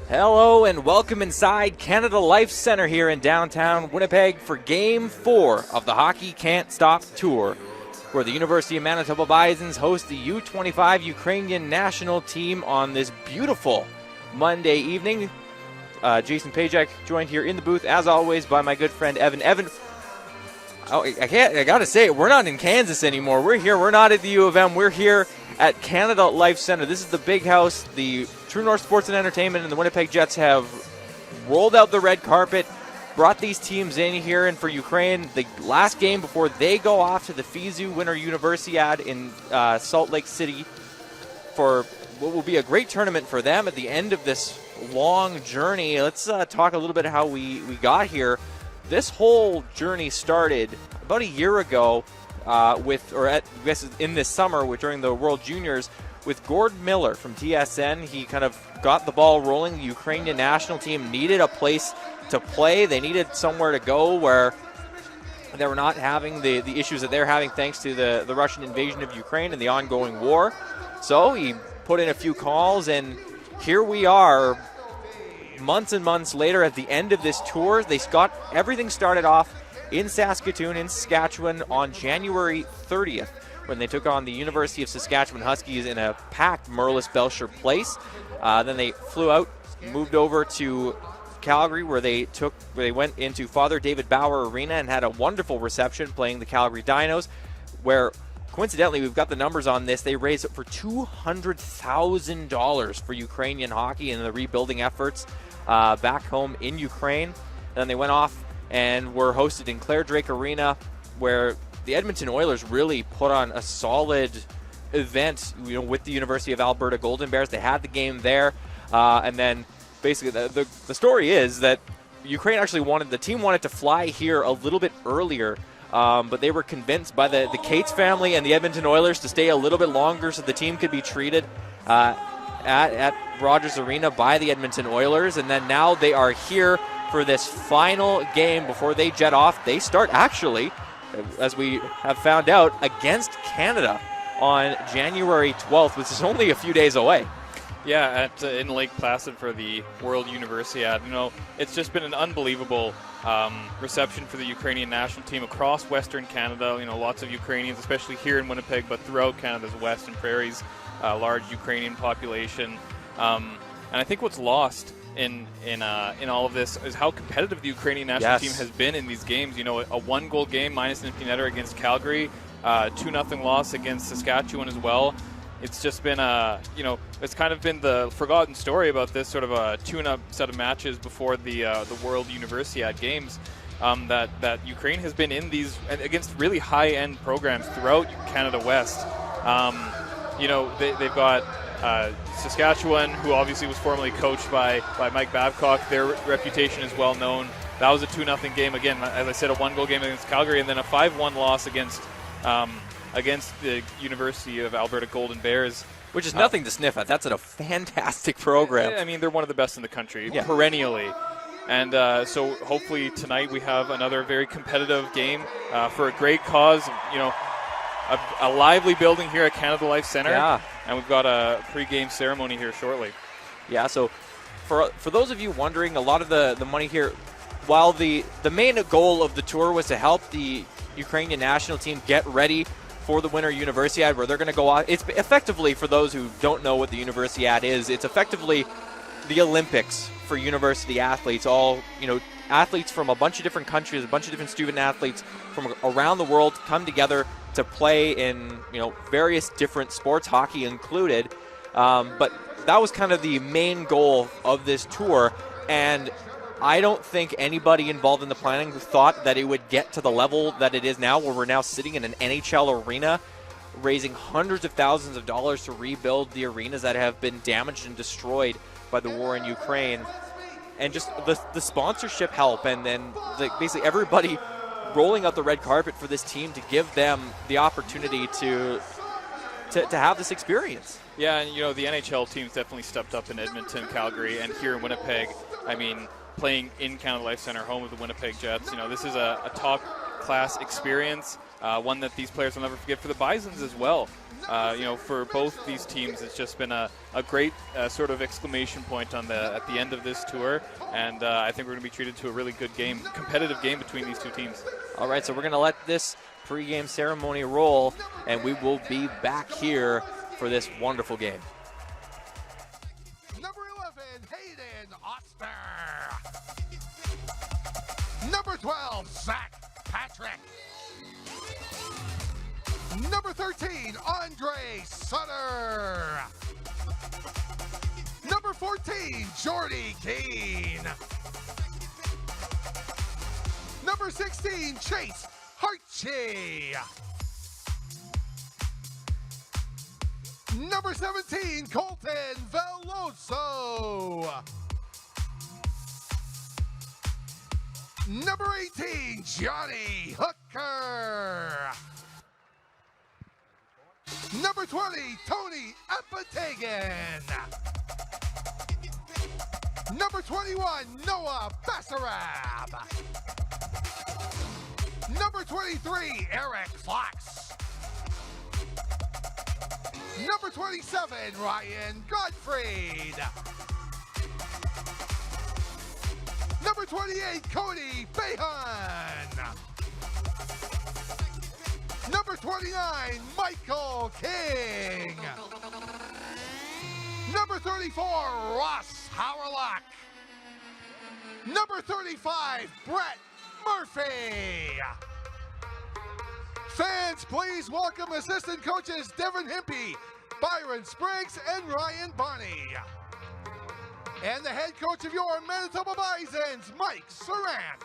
Hello and welcome inside Canada Life Centre here in downtown Winnipeg for Game 4 of the Hockey Can't Stop Tour, where the University of Manitoba Bisons host the U25 Ukrainian National Team on this beautiful Monday evening. Jason Pajak joined here in the booth, as always, by my good friend Evan. Evan, I gotta say, we're not in Kansas anymore. We're here. We're not at the U of M. We're here at Canada Life Centre. This is the big house. The True North Sports and Entertainment and the Winnipeg Jets have rolled out the red carpet, brought these teams in here, and for Ukraine, the last game before they go off to the FISU Winter Universiad in Salt Lake City for what will be a great tournament for them at the end of this long journey. Let's talk a little bit how we got here. This whole journey started about a year ago in this summer during the World Juniors with Gord Miller from TSN. He kind of got the ball rolling. The Ukrainian national team needed a place to play. They needed somewhere to go where they were not having the issues that they're having thanks to the Russian invasion of Ukraine and the ongoing war. So he put in a few calls, and here we are months and months later at the end of this tour. They got everything started off in Saskatoon, in Saskatchewan on January 30th when they took on the University of Saskatchewan Huskies in a packed Merlis Belcher place. Then they flew out, moved over to Calgary where they went into Father David Bauer Arena and had a wonderful reception playing the Calgary Dinos, where coincidentally, we've got the numbers on this. They raised it for $200,000 for Ukrainian hockey and the rebuilding efforts back home in Ukraine. And then they went off and were hosted in Clare Drake Arena, where the Edmonton Oilers really put on a solid event, with the University of Alberta Golden Bears. They had the game there, and then basically the story is that Ukraine actually the team wanted to fly here a little bit earlier, but they were convinced by the Cates family and the Edmonton Oilers to stay a little bit longer so the team could be treated at Rogers Arena by the Edmonton Oilers. And then now they are here for this final game before they jet off. They start actually, as we have found out, against Canada on January 12th, which is only a few days away. Yeah, in Lake Placid for the World Universiad. It's just been an unbelievable reception for the Ukrainian national team across Western Canada. Lots of Ukrainians, especially here in Winnipeg, but throughout Canada's western prairies, large Ukrainian population. And I think what's lost in all of this is how competitive the Ukrainian national team has been in these games. A one-goal game minus an empty netter against Calgary, 2-0 loss against Saskatchewan as well. It's just been it's kind of been the forgotten story about this sort of a tune-up set of matches before the World Universiad games, that Ukraine has been in these against really high-end programs throughout Canada West. They've got Saskatchewan, who obviously was formerly coached by Mike Babcock. Their reputation is well known. That was a 2-0 game. Again, as I said, a one-goal game against Calgary, and then a 5-1 loss against the University of Alberta Golden Bears. Which is nothing to sniff at. That's a fantastic program. I mean, they're one of the best in the country, perennially. And so hopefully tonight we have another very competitive game for a great cause. A lively building here at Canada Life Centre. Yeah. And we've got a pre-game ceremony here shortly. Yeah, so for those of you wondering, a lot of the money here, while the main goal of the tour was to help the Ukrainian national team get ready for the Winter Universiad, where they're going to go off. It's effectively, for those who don't know what the Universiad is, it's effectively the Olympics for university athletes. All, athletes from a bunch of different countries, a bunch of different student athletes from around the world come together to play in, various different sports, hockey included. But that was kind of the main goal of this tour. And I don't think anybody involved in the planning thought that it would get to the level that it is now, where we're now sitting in an NHL arena raising hundreds of thousands of dollars to rebuild the arenas that have been damaged and destroyed by the war in Ukraine. And just the sponsorship help and then basically everybody rolling out the red carpet for this team to give them the opportunity to have this experience. Yeah, and the NHL teams definitely stepped up in Edmonton, Calgary, and here in Winnipeg. I mean, playing in Canada Life Centre, home of the Winnipeg Jets. This is a top-class experience, one that these players will never forget for the Bisons as well. For both these teams, it's just been a great sort of exclamation point at the end of this tour, and I think we're going to be treated to a really good game, competitive game between these two teams. All right, so we're going to let this pregame ceremony roll, and we will be back here for this wonderful game. Number 11, Hayden Oster. Number 12, Zach Patrick. Number 13, Andre Sutter. Number 14, Jordy Keane. Number 16, Chase Hartchie. Number 17, Colton Veloso. Number 18, Johnny Hooker. Number 20, Tony Apatagan. Number 21, Noah Bassarab. Number 23, Eric Fox. Number 27, Ryan Gottfried. Number 28, Cody Bahan. Number 29, Michael King. Number 34, Ross Howerlock. Number 35, Brett Murphy. Fans, please welcome assistant coaches Devin Himpey, Byron Spriggs, and Ryan Bonney. And the head coach of your Manitoba Bisons, Mike Serrant.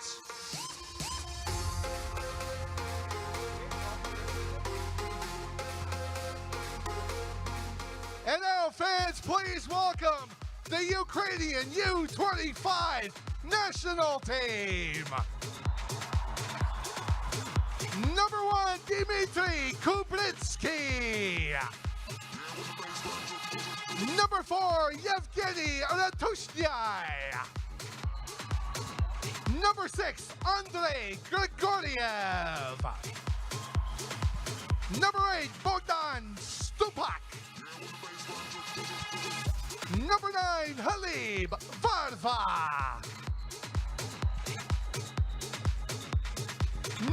And now, fans, please welcome the Ukrainian U25 National Team. Number 1, Dmitry Kublitsky. Number 4, Yevgeny Ratushnyai. Number 6, Andrei Grigoriev. Number 8, Bogdan Stupak. Number 9, Halib Varva.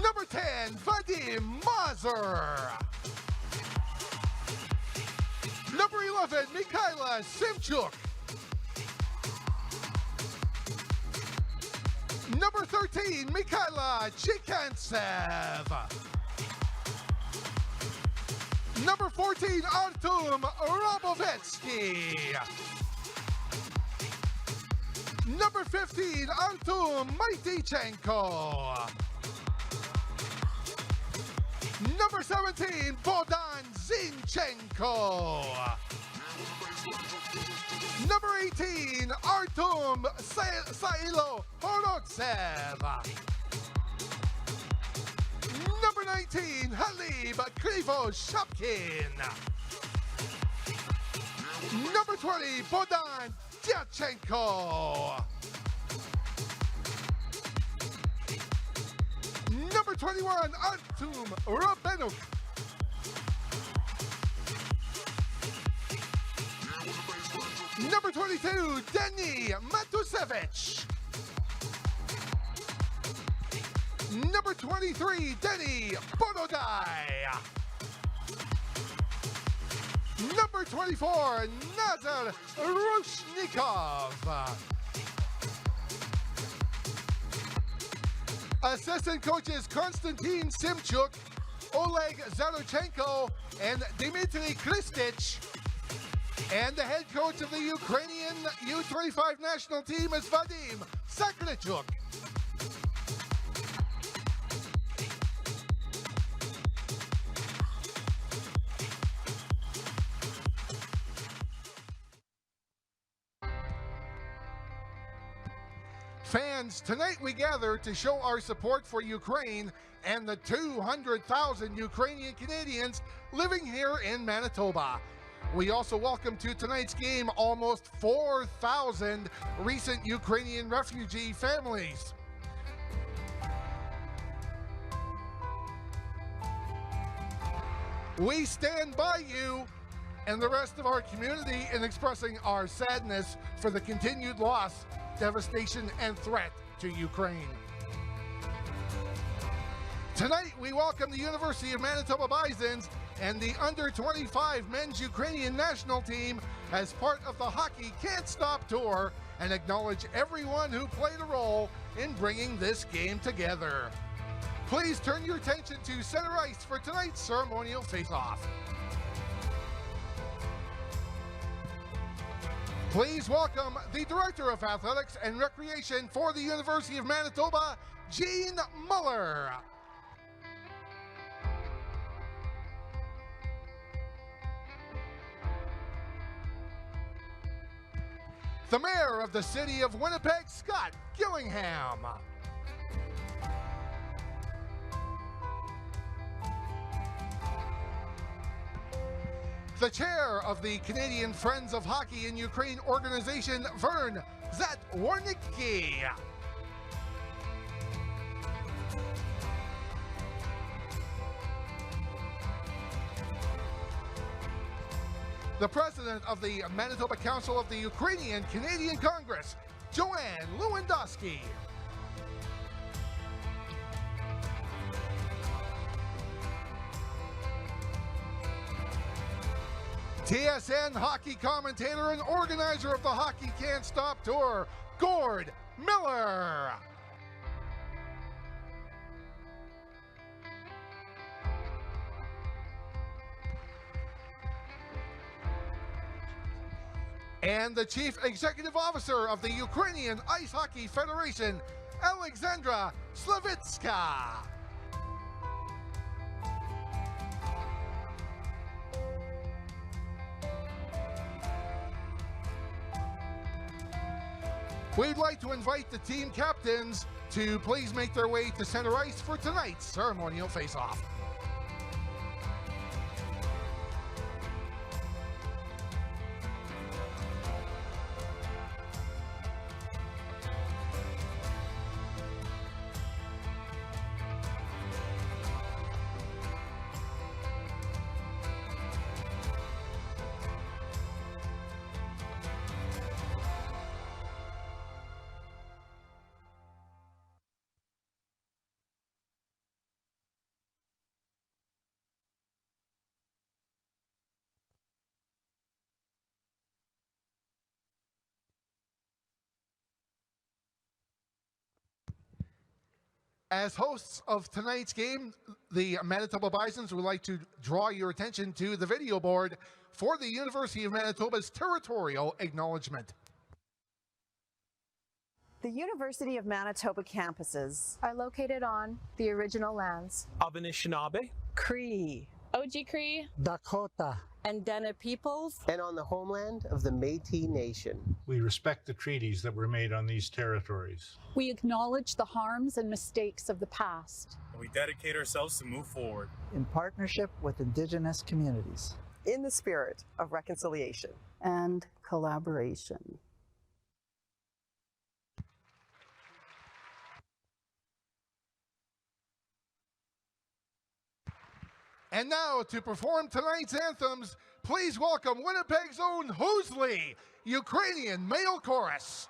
Number 10, Vadim Mazur. Number 11, Mikhaila Simchuk. Number 13, Mikhaila Chikantsev. Number 14, Artem Robovetsky. Number 15, Artem Maitychenko. Number 17, Bodan Zinchenko. Number 18, Artem Sailo Horotsev. Number 19, Halib Krivoshapkin. Number 20, Bodan Dyachenko. Number 21, Artem Robenuk. Number 22, Denny Matusevich. Number 23, Denny Bododai. Number 24, Nazar Rushnikov. Assistant coaches Konstantin Simchuk, Oleg Zarochenko, and Dmitry Kristich. And the head coach of the Ukrainian U25 national team is Vadim Sakrychuk. Fans, tonight we gather to show our support for Ukraine and the 200,000 Ukrainian Canadians living here in Manitoba. We also welcome to tonight's game almost 4,000 recent Ukrainian refugee families. We stand by you and the rest of our community in expressing our sadness for the continued loss, devastation, and threat to Ukraine. Tonight, we welcome the University of Manitoba Bisons and the under-25 men's Ukrainian national team as part of the Hockey Can't Stop Tour and acknowledge everyone who played a role in bringing this game together. Please turn your attention to center ice for tonight's ceremonial face-off. Please welcome the Director of Athletics and Recreation for the University of Manitoba, Gene Muller. The Mayor of the City of Winnipeg, Scott Gillingham. The Chair of the Canadian Friends of Hockey in Ukraine organization, Vern Zatwarnicki. The President of the Manitoba Council of the Ukrainian Canadian Congress, Joanne Lewandowski. TSN hockey commentator and organizer of the Hockey Can't Stop Tour, Gord Miller. And the Chief Executive Officer of the Ukrainian Ice Hockey Federation, Alexandra Slavitska. We'd like to invite the team captains to please make their way to center ice for tonight's ceremonial face-off. As hosts of tonight's game, the Manitoba Bisons would like to draw your attention to the video board for the University of Manitoba's territorial acknowledgement. The University of Manitoba campuses are located on the original lands of Anishinaabe, Cree, Oji-Cree, Dakota, and Dene peoples, and on the homeland of the Métis Nation. We respect the treaties that were made on these territories. We acknowledge the harms and mistakes of the past. And we dedicate ourselves to move forward in partnership with Indigenous communities, in the spirit of reconciliation and collaboration. And now, to perform tonight's anthems, please welcome Winnipeg's own Hoosley, Ukrainian male chorus.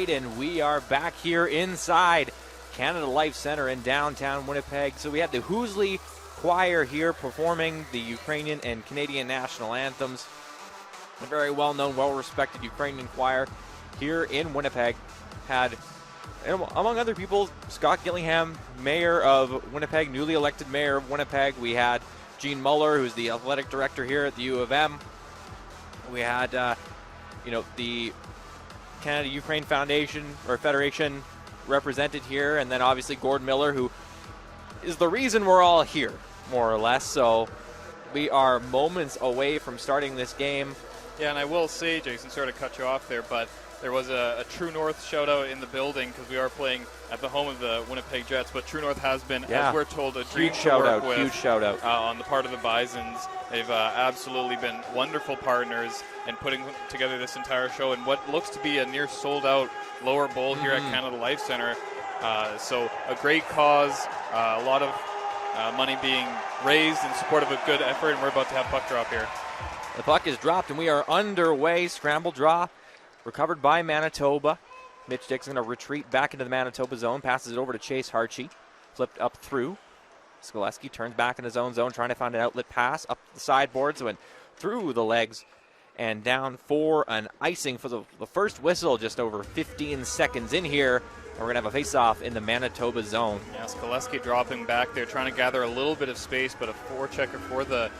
right, and we are back here inside Canada Life Center in downtown Winnipeg. So we have the Hoosley Choir here performing the Ukrainian and Canadian national anthems. A very well-known, well-respected Ukrainian choir here in Winnipeg. Had, among other people, Scott Gillingham, mayor of Winnipeg, newly elected mayor of Winnipeg. We had Gene Muller, who's the athletic director here at the U of M. We had, the Canada-Ukraine Foundation or Federation represented here, and then obviously Gordon Miller, who is the reason we're all here, more or less. So we are moments away from starting this game. Yeah, and I will say, Jason, sorry to cut you off there, but there was a True North shout-out in the building because we are playing at the home of the Winnipeg Jets, but True North has been, as we're told, a dream to work with. Huge shout-out. On the part of the Bisons. They've absolutely been wonderful partners in putting together this entire show and what looks to be a near sold-out lower bowl here at Canada Life Center. So a great cause, a lot of money being raised in support of a good effort, and we're about to have puck drop here. The puck is dropped, and we are underway. Scramble draw recovered by Manitoba. Mitch Dixon going to retreat back into the Manitoba zone, passes it over to Chase Harchie. Flipped up through. Skoleski turns back in his own zone, trying to find an outlet pass up the sideboards, went through the legs and down for an icing for the first whistle just over 15 seconds in here. And we're going to have a face-off in the Manitoba zone. Yeah, Skoleski dropping back there, trying to gather a little bit of space, but a forechecker for the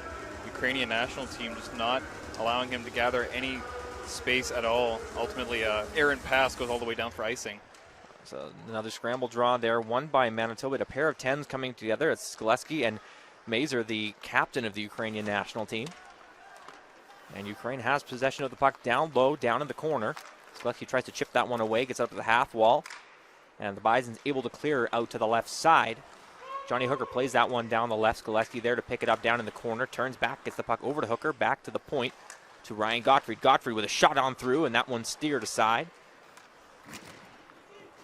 Ukrainian national team just not allowing him to gather any space at all. Ultimately, errant pass goes all the way down for icing. So another scramble draw there, won by Manitoba. A pair of 10s coming together. It's Skoleski and Mazer, the captain of the Ukrainian national team. And Ukraine has possession of the puck down low, down in the corner. Skoleski tries to chip that one away, gets up to the half wall. And the Bison's able to clear out to the left side. Johnny Hooker plays that one down the left. Skoleski there to pick it up down in the corner. Turns back, gets the puck over to Hooker, back to the point to Ryan Gottfried. Gottfried with a shot on through, and that one steered aside.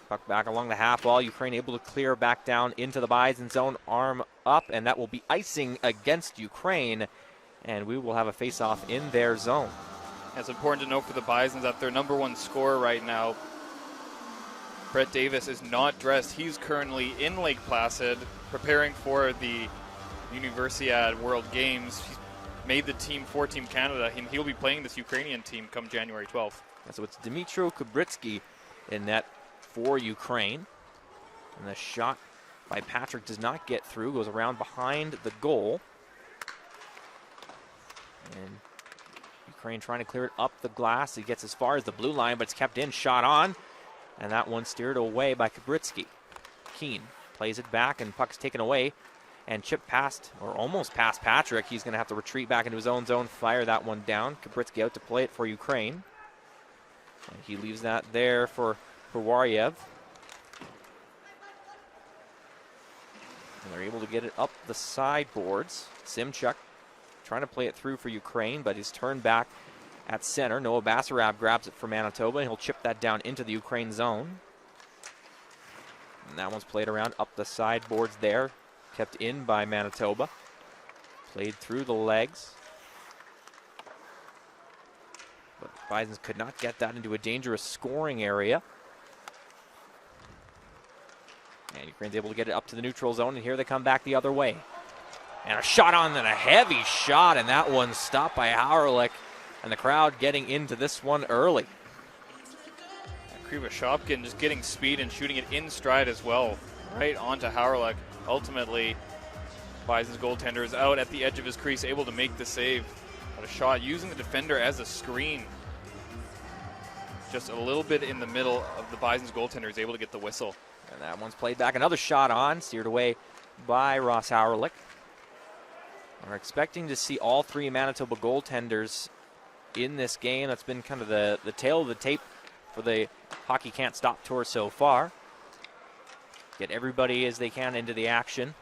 Puck back along the half wall. Ukraine able to clear back down into the Bison zone. Arm up, and that will be icing against Ukraine. And we will have a face-off in their zone. It's important to note for the Bisons that their number one scorer right now, Brett Davis, is not dressed. He's currently in Lake Placid preparing for the Universiade World Games. He's made the team for Team Canada, and he'll be playing this Ukrainian team come January 12th. So it's Dmytro Kubritsky in net for Ukraine. And the shot by Patrick does not get through, goes around behind the goal. And Ukraine trying to clear it up the glass. He gets as far as the blue line, but it's kept in, shot on. And that one steered away by Kubritsky. Keane plays it back, and puck's taken away. And chipped past, or almost past Patrick. He's going to have to retreat back into his own zone, fire that one down. Kubritsky out to play it for Ukraine. And he leaves that there for Waryev. And they're able to get it up the sideboards. Simchuk trying to play it through for Ukraine, but he's turned back at center. Noah Basarab grabs it for Manitoba, and he'll chip that down into the Ukraine zone. And that one's played around up the sideboards there. Kept in by Manitoba. Played through the legs. But Bisons could not get that into a dangerous scoring area. And Ukraine's able to get it up to the neutral zone, and here they come back the other way. And a shot on, and a heavy shot, and that one stopped by Hauerlich. And the crowd getting into this one early. Kriva Shopkin just getting speed and shooting it in stride as well, right onto Hauerlich. Ultimately, Bison's goaltender is out at the edge of his crease, able to make the save. But a shot using the defender as a screen. Just a little bit in the middle of the Bison's goaltender is able to get the whistle. And that one's played back. Another shot on, steered away by Ross Hauerlich. We're expecting to see all three Manitoba goaltenders in this game. That's been kind of the tail of the tape for the Hockey Can't Stop tour so far. Get everybody as they can into the action.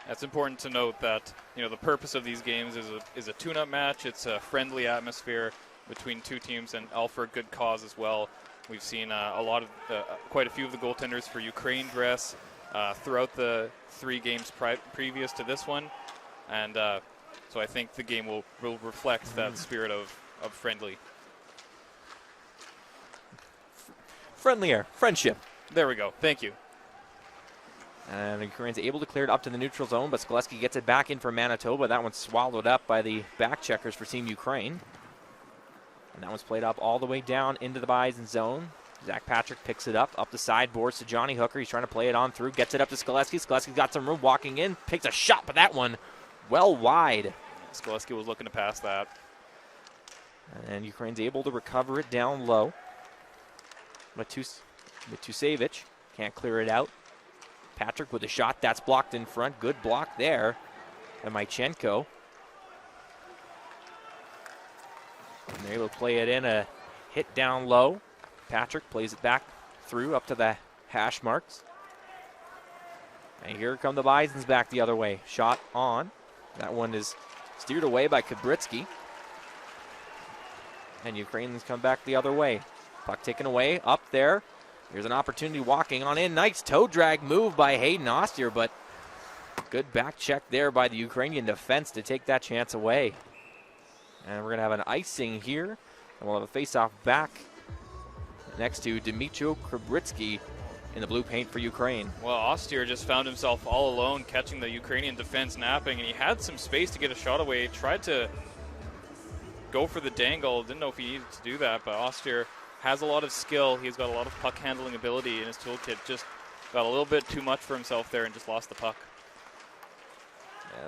It's important to note that the purpose of these games is a tune-up match. It's a friendly atmosphere between two teams, and all for a good cause as well. We've seen quite a few of the goaltenders for Ukraine dress throughout the 3 games previous to this one, and so I think the game will reflect that spirit of friendly. Friendly air. Friendship. There we go. Thank you. And Ukraine's able to clear it up to the neutral zone, but Skleski gets it back in for Manitoba. That one's swallowed up by the back checkers for Team Ukraine. And that one's played up all the way down into the Bison zone. Zach Patrick picks it up the sideboards to Johnny Hooker. He's trying to play it on through, gets it up to Skleski. Skleski's got some room walking in, takes a shot, but that one well wide. Skleski was looking to pass that. And Ukraine's able to recover it down low. Matusevich can't clear it out. Patrick with a shot, that's blocked in front. Good block there. And Mychenko. And they're able to play it in, a hit down low. Patrick plays it back through up to the hash marks. And here come the Bisons back the other way. Shot on. That one is steered away by Kabritsky. And Ukrainians come back the other way. Puck taken away, up there. Here's an opportunity walking on in. Nice toe drag move by Hayden Ostier, but good back check there by the Ukrainian defense to take that chance away. And we're going to have an icing here. And we'll have a face-off back next to Dmytro Kabritsky in the blue paint for Ukraine. Well, Ostier just found himself all alone catching the Ukrainian defense napping, and he had some space to get a shot away. Tried to go for the dangle. Didn't know if he needed to do that, but Ostier has a lot of skill. He's got a lot of puck handling ability in his toolkit. Just got a little bit too much for himself there and just lost the puck.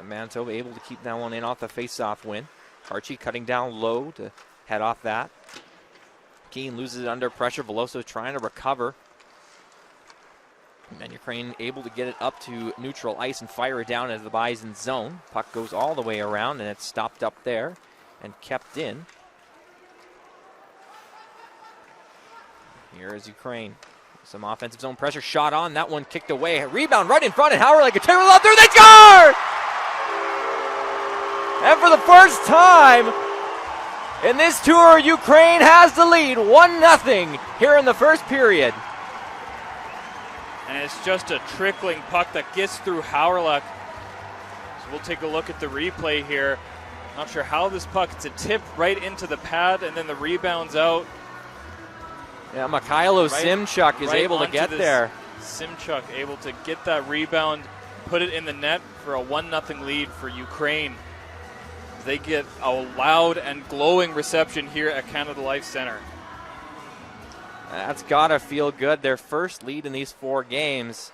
Manitoba able to keep that one in off the face-off win. Archie cutting down low to head off that. Keane loses it under pressure. Veloso trying to recover. And then Ukraine able to get it up to neutral ice and fire it down into the Bison zone. Puck goes all the way around, and it's stopped up there and kept in. Here is Ukraine. Some offensive zone pressure. Shot on. That one kicked away. Rebound right in front, and Howard like a terrible out there. They score! And for the first time in this tour, Ukraine has the lead 1-0 here in the first period. And it's just a trickling puck that gets through Howrluck. So we'll take a look at the replay here. Not sure how this puck, it's a tip right into the pad and then the rebound's out. Yeah, Mikhailo Simchuk is able to get there. Simchuk able to get that rebound, put it in the net for a 1-0 lead for Ukraine. They get a loud and glowing reception here at Canada Life Center. That's got to feel good. Their first lead in these 4 games.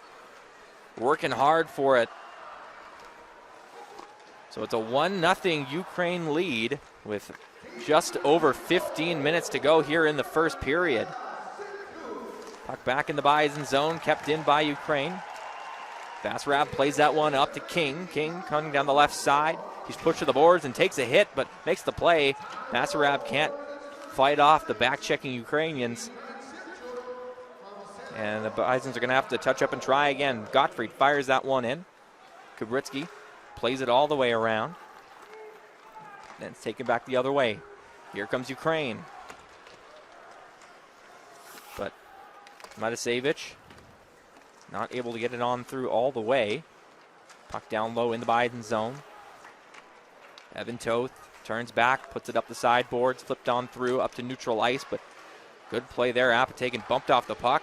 Working hard for it. So it's a 1-0 Ukraine lead with just over 15 minutes to go here in the first period. Puck back in the Bison zone, kept in by Ukraine. Basarab plays that one up to King. King coming down the left side. He's pushed to the boards and takes a hit, but makes the play. Basarab can't fight off the back-checking Ukrainians. And the Bisons are going to have to touch up and try again. Gottfried fires that one in. Kabritsky plays it all the way around. Then it's taken back the other way. Here comes Ukraine. But Matusevich not able to get it on through all the way. Puck down low in the Biden zone. Evan Toth turns back, puts it up the sideboards, flipped on through up to neutral ice, but good play there. Apatakin bumped off the puck.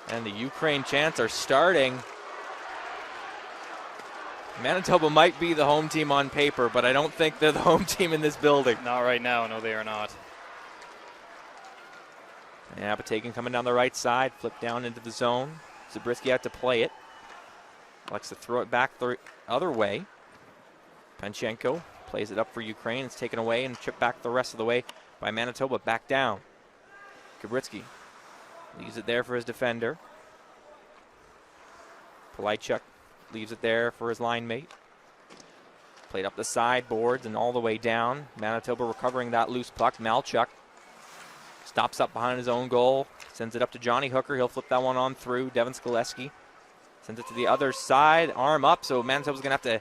And the Ukraine chants are starting. Manitoba might be the home team on paper, but I don't think they're the home team in this building. Not right now. No, they are not. And Apatakin coming down the right side, flipped down into the zone. Zabriskie had to play it. Likes to throw it back the other way. Panchenko plays it up for Ukraine. It's taken away and chipped back the rest of the way by Manitoba. Back down. Kabritsky leaves it there for his defender. Politchuk leaves it there for his line mate. Played up the sideboards and all the way down. Manitoba recovering that loose puck. Malchuk stops up behind his own goal. Sends it up to Johnny Hooker. He'll flip that one on through. Devin Skleski sends it to the other side. Arm up, so Manitoba's going to have to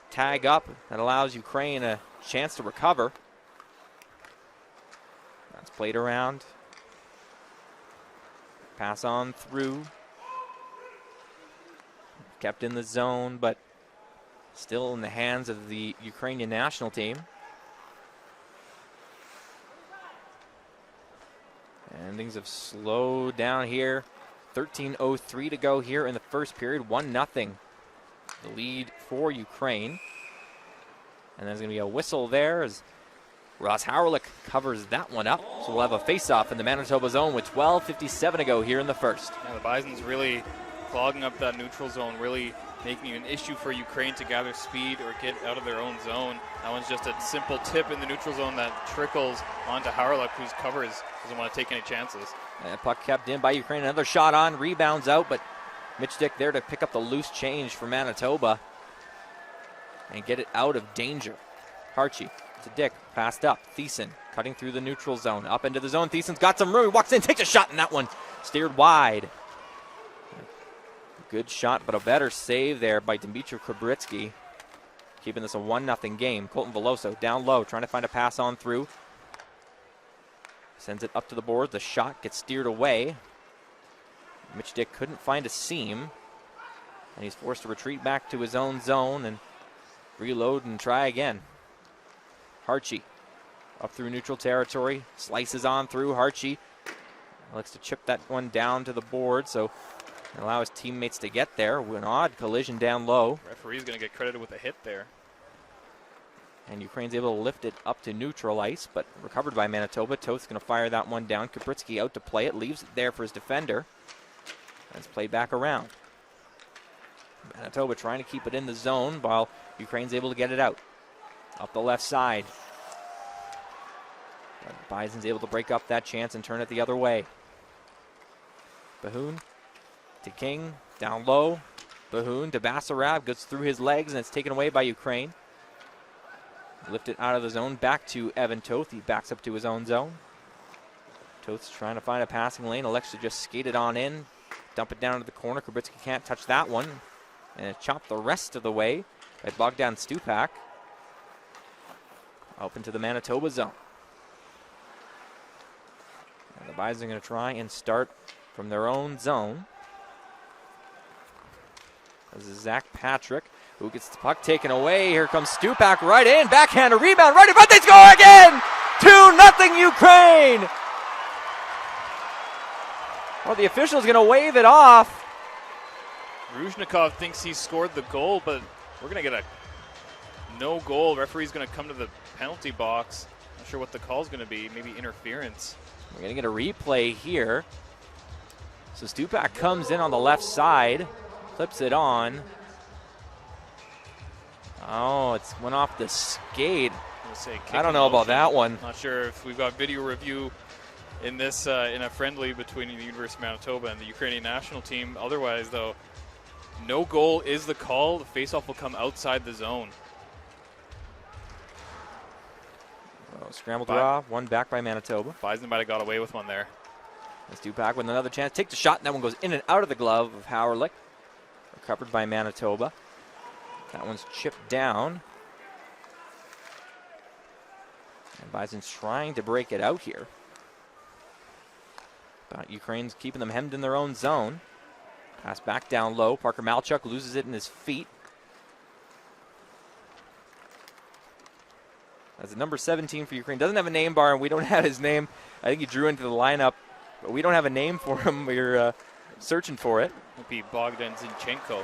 tag up. That allows Ukraine a chance to recover. That's played around. Pass on through. Kept in the zone, but still in the hands of the Ukrainian national team. And things have slowed down here. 13:03 to go here in the first period. 1-0. The lead for Ukraine. And there's going to be a whistle there as Ross Howerlich covers that one up. So we'll have a face-off in the Manitoba zone with 12:57 to go here in the first. Yeah, the Bisons really clogging up that neutral zone, really making it an issue for Ukraine to gather speed or get out of their own zone. That one's just a simple tip in the neutral zone that trickles onto Howerlich, whose covers doesn't want to take any chances. Puck kept in by Ukraine. Another shot on, rebounds out, but Mitch Dick there to pick up the loose change for Manitoba and get it out of danger. Harchie to Dick, passed up. Thiessen cutting through the neutral zone, up into the zone. Thiessen's got some room. He walks in, takes a shot, and that one steered wide. Good shot, but a better save there by Dmitry Kubritsky, keeping this a 1-0 game. Colton Veloso down low, trying to find a pass on through. Sends it up to the boards. The shot gets steered away. Mitch Dick couldn't find a seam, and he's forced to retreat back to his own zone and reload and try again. Harchie up through neutral territory, slices on through. Harchie looks to chip that one down to the board, so allow his teammates to get there. An odd collision down low. Referee's going to get credited with a hit there. And Ukraine's able to lift it up to neutral ice, but recovered by Manitoba. Toth's going to fire that one down. Kubritsky out to play it, leaves it there for his defender. That's played back around. Manitoba trying to keep it in the zone while Ukraine's able to get it out. Up the left side. But Bison's able to break up that chance and turn it the other way. Bahoun to King, down low. Bahoun to Basarab, goes through his legs, and it's taken away by Ukraine. Lifted out of the zone, back to Evan Toth. He backs up to his own zone. Toth's trying to find a passing lane. Elects to just skate it on in, dump it down to the corner. Kubritsky can't touch that one. And it chopped the rest of the way by Bogdan Stupak. Up into the Manitoba zone. And the Bison are going to try and start from their own zone. This is Zach Patrick, who gets the puck taken away. Here comes Stupak right in. Backhand, a rebound, right in front. They score again! 2-0 Ukraine! Well, the official's going to wave it off. Ruzhnikov thinks he scored the goal, but we're going to get a no goal. Referee's going to come to the penalty box. Not sure what the call's going to be. Maybe interference. We're going to get a replay here. So Stupak comes in on the left side, clips it on. Oh, it went off the skate. I don't know about that one. Not sure if we've got video review in this in a friendly between the University of Manitoba and the Ukrainian National Team. Otherwise, though, no goal is the call. The faceoff will come outside the zone. Scramble draw, one back by Manitoba. Bison might have got away with one there. Stupak with another chance, takes a shot, and that one goes in and out of the glove of Howerlich. Recovered by Manitoba. That one's chipped down. And Bison's trying to break it out here. But Ukraine's keeping them hemmed in their own zone. Pass back down low. Parker Malchuk loses it in his feet. That's number 17 for Ukraine. Doesn't have a name bar, and we don't have his name. I think he drew into the lineup, but we don't have a name for him. We're searching for it. It'll be Bogdan Zinchenko.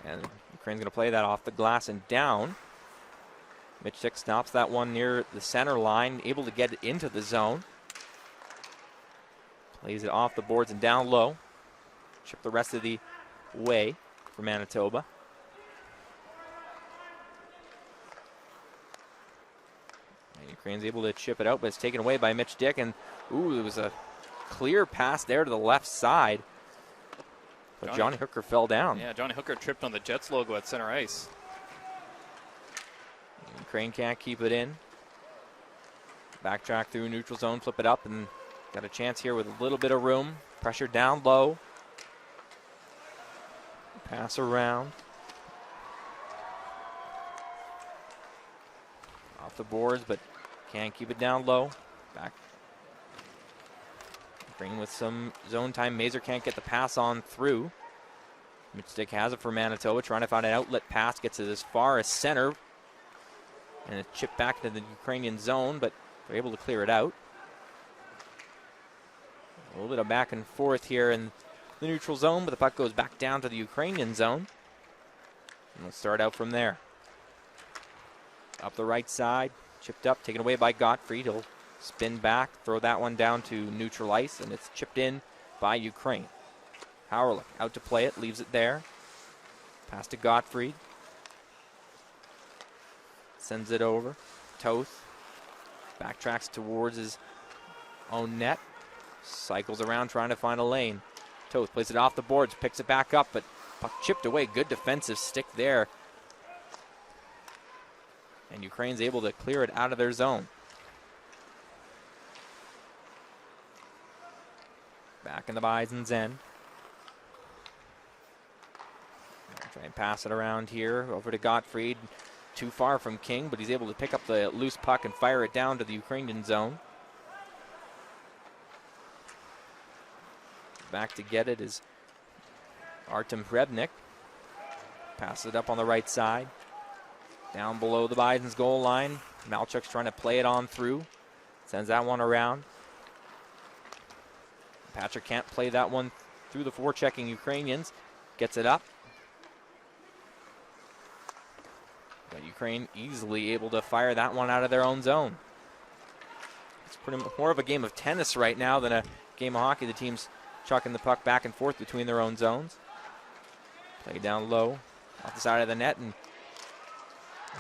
And Ukraine's going to play that off the glass and down. Mitch Dick stops that one near the center line, able to get it into the zone. Plays it off the boards and down low. Chip the rest of the way for Manitoba. And Ukraine's able to chip it out, but it's taken away by Mitch Dick. And, ooh, there was a clear pass there to the left side. But Johnny Hooker fell down. Yeah, Johnny Hooker tripped on the Jets logo at center ice. Ukraine can't keep it in. Backtrack through neutral zone, flip it up, and got a chance here with a little bit of room. Pressure down low. Pass around. Off the boards, but can't keep it down low. Back. Ukraine with some zone time. Mazur can't get the pass on through. Mitch Dick has it for Manitoba, trying to find an outlet pass. Gets it as far as center. And it's chipped back into the Ukrainian zone, but They're able to clear it out. A little bit of back and forth here in the neutral zone, but the puck goes back down to the Ukrainian zone. And we'll start out from there. Up the right side, chipped up, taken away by Gottfried. He'll spin back, throw that one down to neutral ice, and it's chipped in by Ukraine. Howrlich out to play it, leaves it there. Pass to Gottfried. Sends it over. Toth backtracks towards his own net. Cycles around trying to find a lane. Toth plays it off the boards, picks it back up, but puck chipped away. Good defensive stick there. And Ukraine's able to clear it out of their zone. Back in the Bison's end. Try and pass it around here over to Gottfried. Too far from King, but he's able to pick up the loose puck and fire it down to the Ukrainian zone. Back to get it is Artem Hrebnik. Passes it up on the right side. Down below the Bison's goal line. Malchuk's trying to play it on through. Sends that one around. Patrick can't play that one through the forechecking Ukrainians. Gets it up. But Ukraine easily able to fire that one out of their own zone. It's pretty more of a game of tennis right now than a game of hockey. The team's chucking the puck back and forth between their own zones. Play down low, off the side of the net, and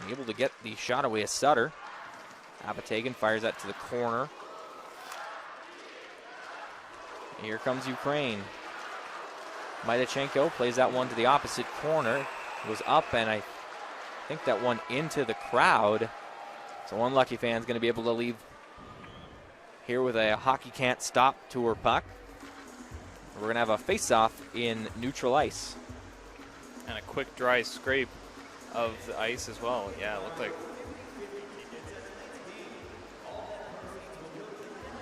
able to get the shot away as Sutter. Abatagan fires that to the corner. Here comes Ukraine. Maidachenko plays that one to the opposite corner. Goes up, and I think that one into the crowd. So one lucky fan's going to be able to leave here with a hockey can't stop tour puck. We're going to have a face-off in neutral ice. And a quick dry scrape of the ice as well. Yeah, it looked like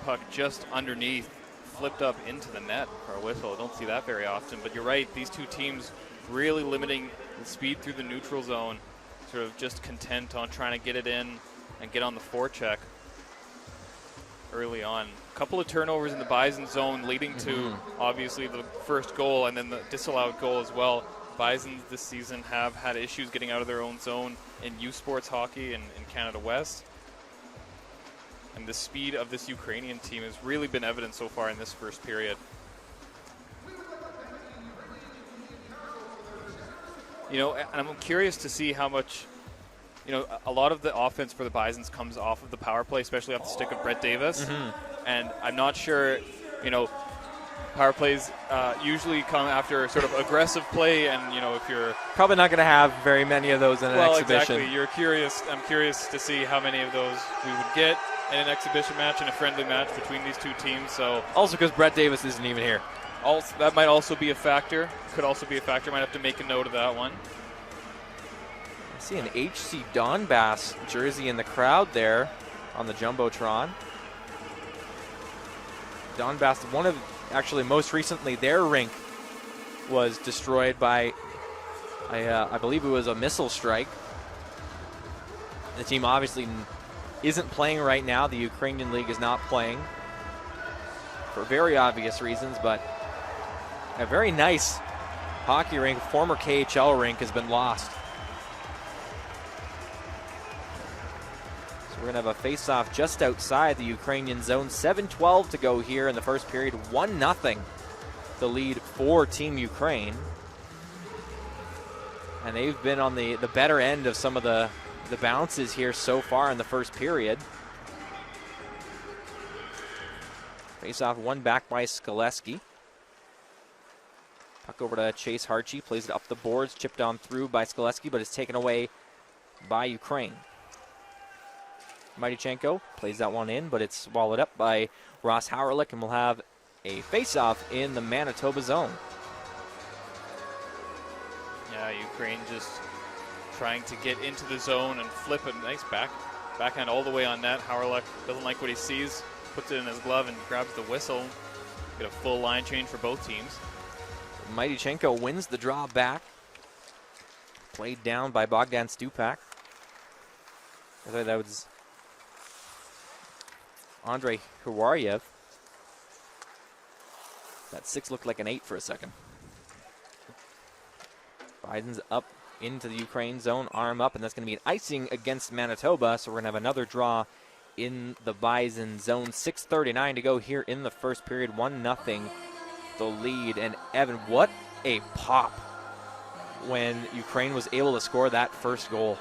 puck just underneath, flipped up into the net for a whistle. I don't see that very often, but you're right, these two teams really limiting the speed through the neutral zone, sort of just content on trying to get it in and get on the forecheck early on. A couple of turnovers in the Bison zone leading to obviously the first goal and then the disallowed goal as well. Bisons this season have had issues getting out of their own zone in U Sports hockey in Canada West. And the speed of this Ukrainian team has really been evident so far in this first period. You know, and I'm curious to see how much, you know, a lot of the offense for the Bisons comes off of the power play, especially off the stick of Brett Davis. And I'm not sure, you know, power plays usually come after sort of aggressive play, and you know, if you're probably not going to have very many of those in an exhibition. Exactly. You're curious. I'm curious to see how many of those we would get in an exhibition match, in a friendly match between these two teams. So also because Brett Davis isn't even here. Also, that might also be a factor. Could also be a factor. Might have to make a note of that one. I see an HC Donbass jersey in the crowd there on the Jumbotron. Donbass, one of, actually most recently, their rink was destroyed by, I believe it was a missile strike. The team obviously isn't playing right now. The Ukrainian League is not playing for very obvious reasons, but a very nice hockey rink, former KHL rink, has been lost. So we're going to have a face-off just outside the Ukrainian zone. 7:12 to go here in the first period. 1-0 the lead for Team Ukraine. And they've been on the better end of some of the bounces here so far in the first period. Face-off won back by Skaleski. Puck over to Chase Harchie, plays it up the boards, chipped on through by Skaleski, but it's taken away by Ukraine. Maidachenko plays that one in, but it's swallowed up by Ross Howrlich, and we'll have a face-off in the Manitoba zone. Yeah, Ukraine just trying to get into the zone and flip a nice backhand all the way on net. Howrlich doesn't like what he sees, puts it in his glove and grabs the whistle. Get a full line change for both teams. Maidachenko wins the draw back. Played down by Bogdan Stupak. I thought that was Andrei Huwaryev. That 6 looked like an 8 for a second. Biden's up into the Ukraine zone, arm up, and that's going to be an icing against Manitoba, so we're going to have another draw in the Bison zone. 6:39 to go here in the first period, 1-0 the lead. And Evan, what a pop when Ukraine was able to score that first goal.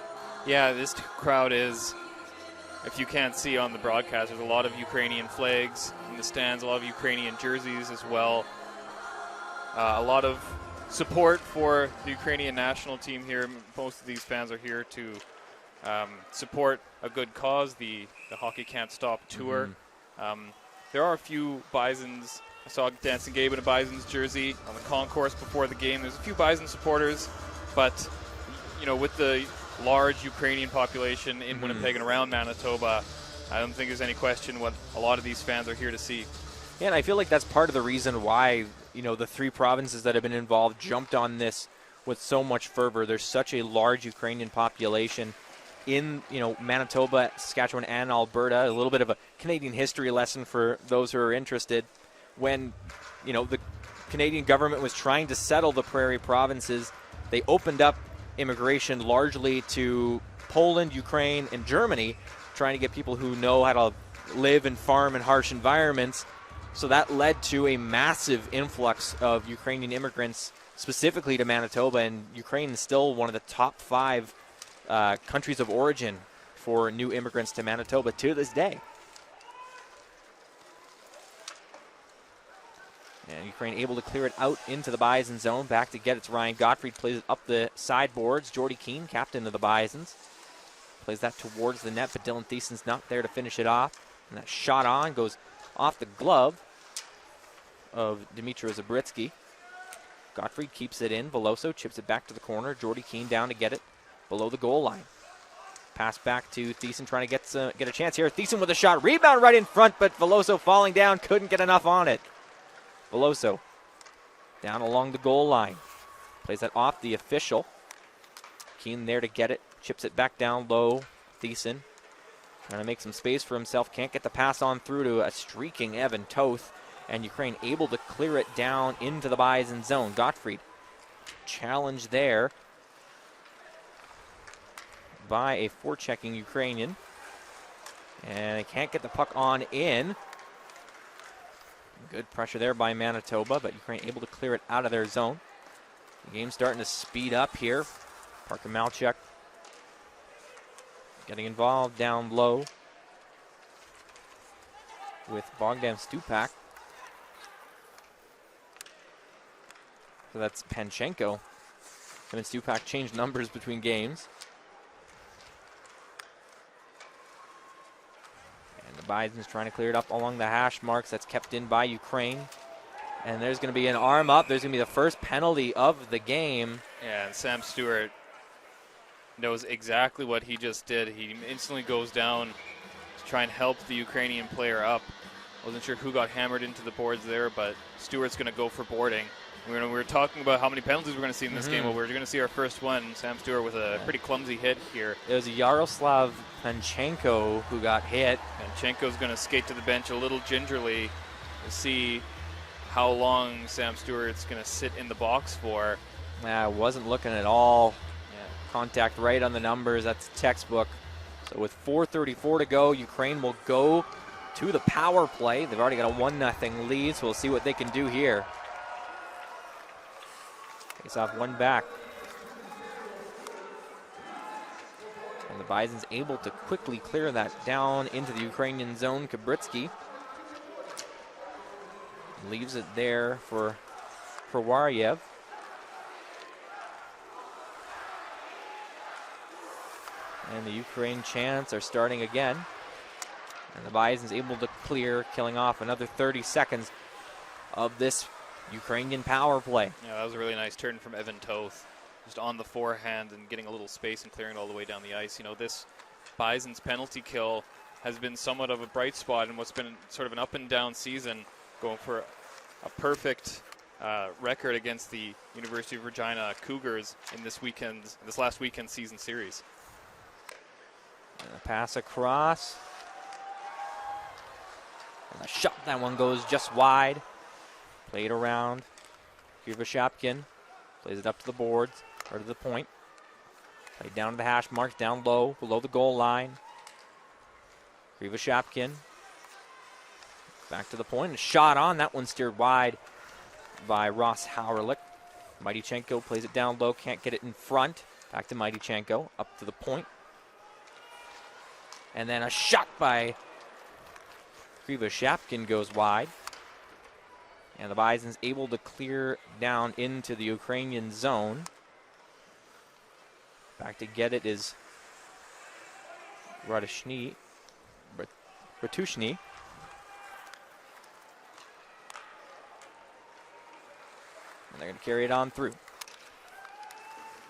Yeah, this crowd is, if you can't see on the broadcast, there's a lot of Ukrainian flags in the stands, a lot of Ukrainian jerseys as well. A lot of support for the Ukrainian national team here. Most of these fans are here to support a good cause, the Hockey Can't Stop tour. There are a few Bisons. I saw Dancing Gabe in a Bisons jersey on the concourse before the game. There's a few Bison supporters, but you know, with the large Ukrainian population in Winnipeg and around Manitoba, I don't think there's any question what a lot of these fans are here to see. Yeah, and I feel like that's part of the reason why, you know, the 3 provinces that have been involved jumped on this with so much fervor. There's such a large Ukrainian population in, you know, Manitoba, Saskatchewan, and Alberta. A little bit of a Canadian history lesson for those who are interested. When, you know, the Canadian government was trying to settle the prairie provinces, they opened up immigration largely to Poland, Ukraine, and Germany, trying to get people who know how to live and farm in harsh environments. So that led to a massive influx of Ukrainian immigrants, specifically to Manitoba, and Ukraine is still one of the top 5 countries of origin for new immigrants to Manitoba to this day. And Ukraine able to clear it out into the Bison zone. Back to get it's Ryan Gottfried. Plays it up the sideboards. Jordy Keane, captain of the Bisons, plays that towards the net, but Dylan Thiessen's not there to finish it off. And that shot on goes off the glove of Dmitry Zabritsky. Gottfried keeps it in. Veloso chips it back to the corner. Jordy Keane down to get it below the goal line. Pass back to Thiessen, trying to get a chance here. Thiessen with a shot. Rebound right in front, but Veloso falling down. Couldn't get enough on it. Veloso down along the goal line. Plays that off the official. Keane there to get it. Chips it back down low. Thiessen trying to make some space for himself. Can't get the pass on through to a streaking Evan Toth. And Ukraine able to clear it down into the Bison zone. Gottfried challenge there by a forechecking Ukrainian. And they can't get the puck on in. Good pressure there by Manitoba, but Ukraine able to clear it out of their zone. The game's starting to speed up here. Parker Malchuk getting involved down low with Bogdan Stupak. So that's Panchenko. Him and Stupak changed numbers between games. The Bison's trying to clear it up along the hash marks. That's kept in by Ukraine. And there's going to be an arm up. There's going to be the first penalty of the game. Yeah, and Sam Stewart knows exactly what he just did. He instantly goes down to try and help the Ukrainian player up. Wasn't sure who got hammered into the boards there, but Stewart's going to go for boarding. We were talking about how many penalties we're going to see in this game. Well, we're going to see our first one. Sam Stewart with a pretty clumsy hit here. It was Yaroslav Panchenko who got hit. Panchenko's going to skate to the bench a little gingerly to see how long Sam Stewart's going to sit in the box for. Wasn't looking at all. Contact right on the numbers. That's textbook. So with 4:34 to go, Ukraine will go to the power play. They've already got a 1-0 lead, so we'll see what they can do here. Face off one back. And the Bison's able to quickly clear that down into the Ukrainian zone. Kabritsky leaves it there for Waryev. And the Ukraine chants are starting again. And the Bison's able to clear, killing off another 30 seconds of this Ukrainian power play. Yeah, that was a really nice turn from Evan Toth. Just on the forehand and getting a little space and clearing it all the way down the ice. You know, this Bison's penalty kill has been somewhat of a bright spot in what's been sort of an up and down season, going for a perfect record against the University of Regina Cougars in this last weekend's season series. And a pass across. And a shot, that one goes just wide. Played around. Krivoshyapkin plays it up to the boards, or to the point. Played down to the hash marks, down low, below the goal line. Krivoshyapkin back to the point. A shot on, that one steered wide by Ross Hauerlich. Mightychenko plays it down low, can't get it in front. Back to Mightychenko, up to the point. And then a shot by Krivoshyapkin goes wide. And the Bisons able to clear down into the Ukrainian zone. Back to get it is Ratushny. And they're going to carry it on through.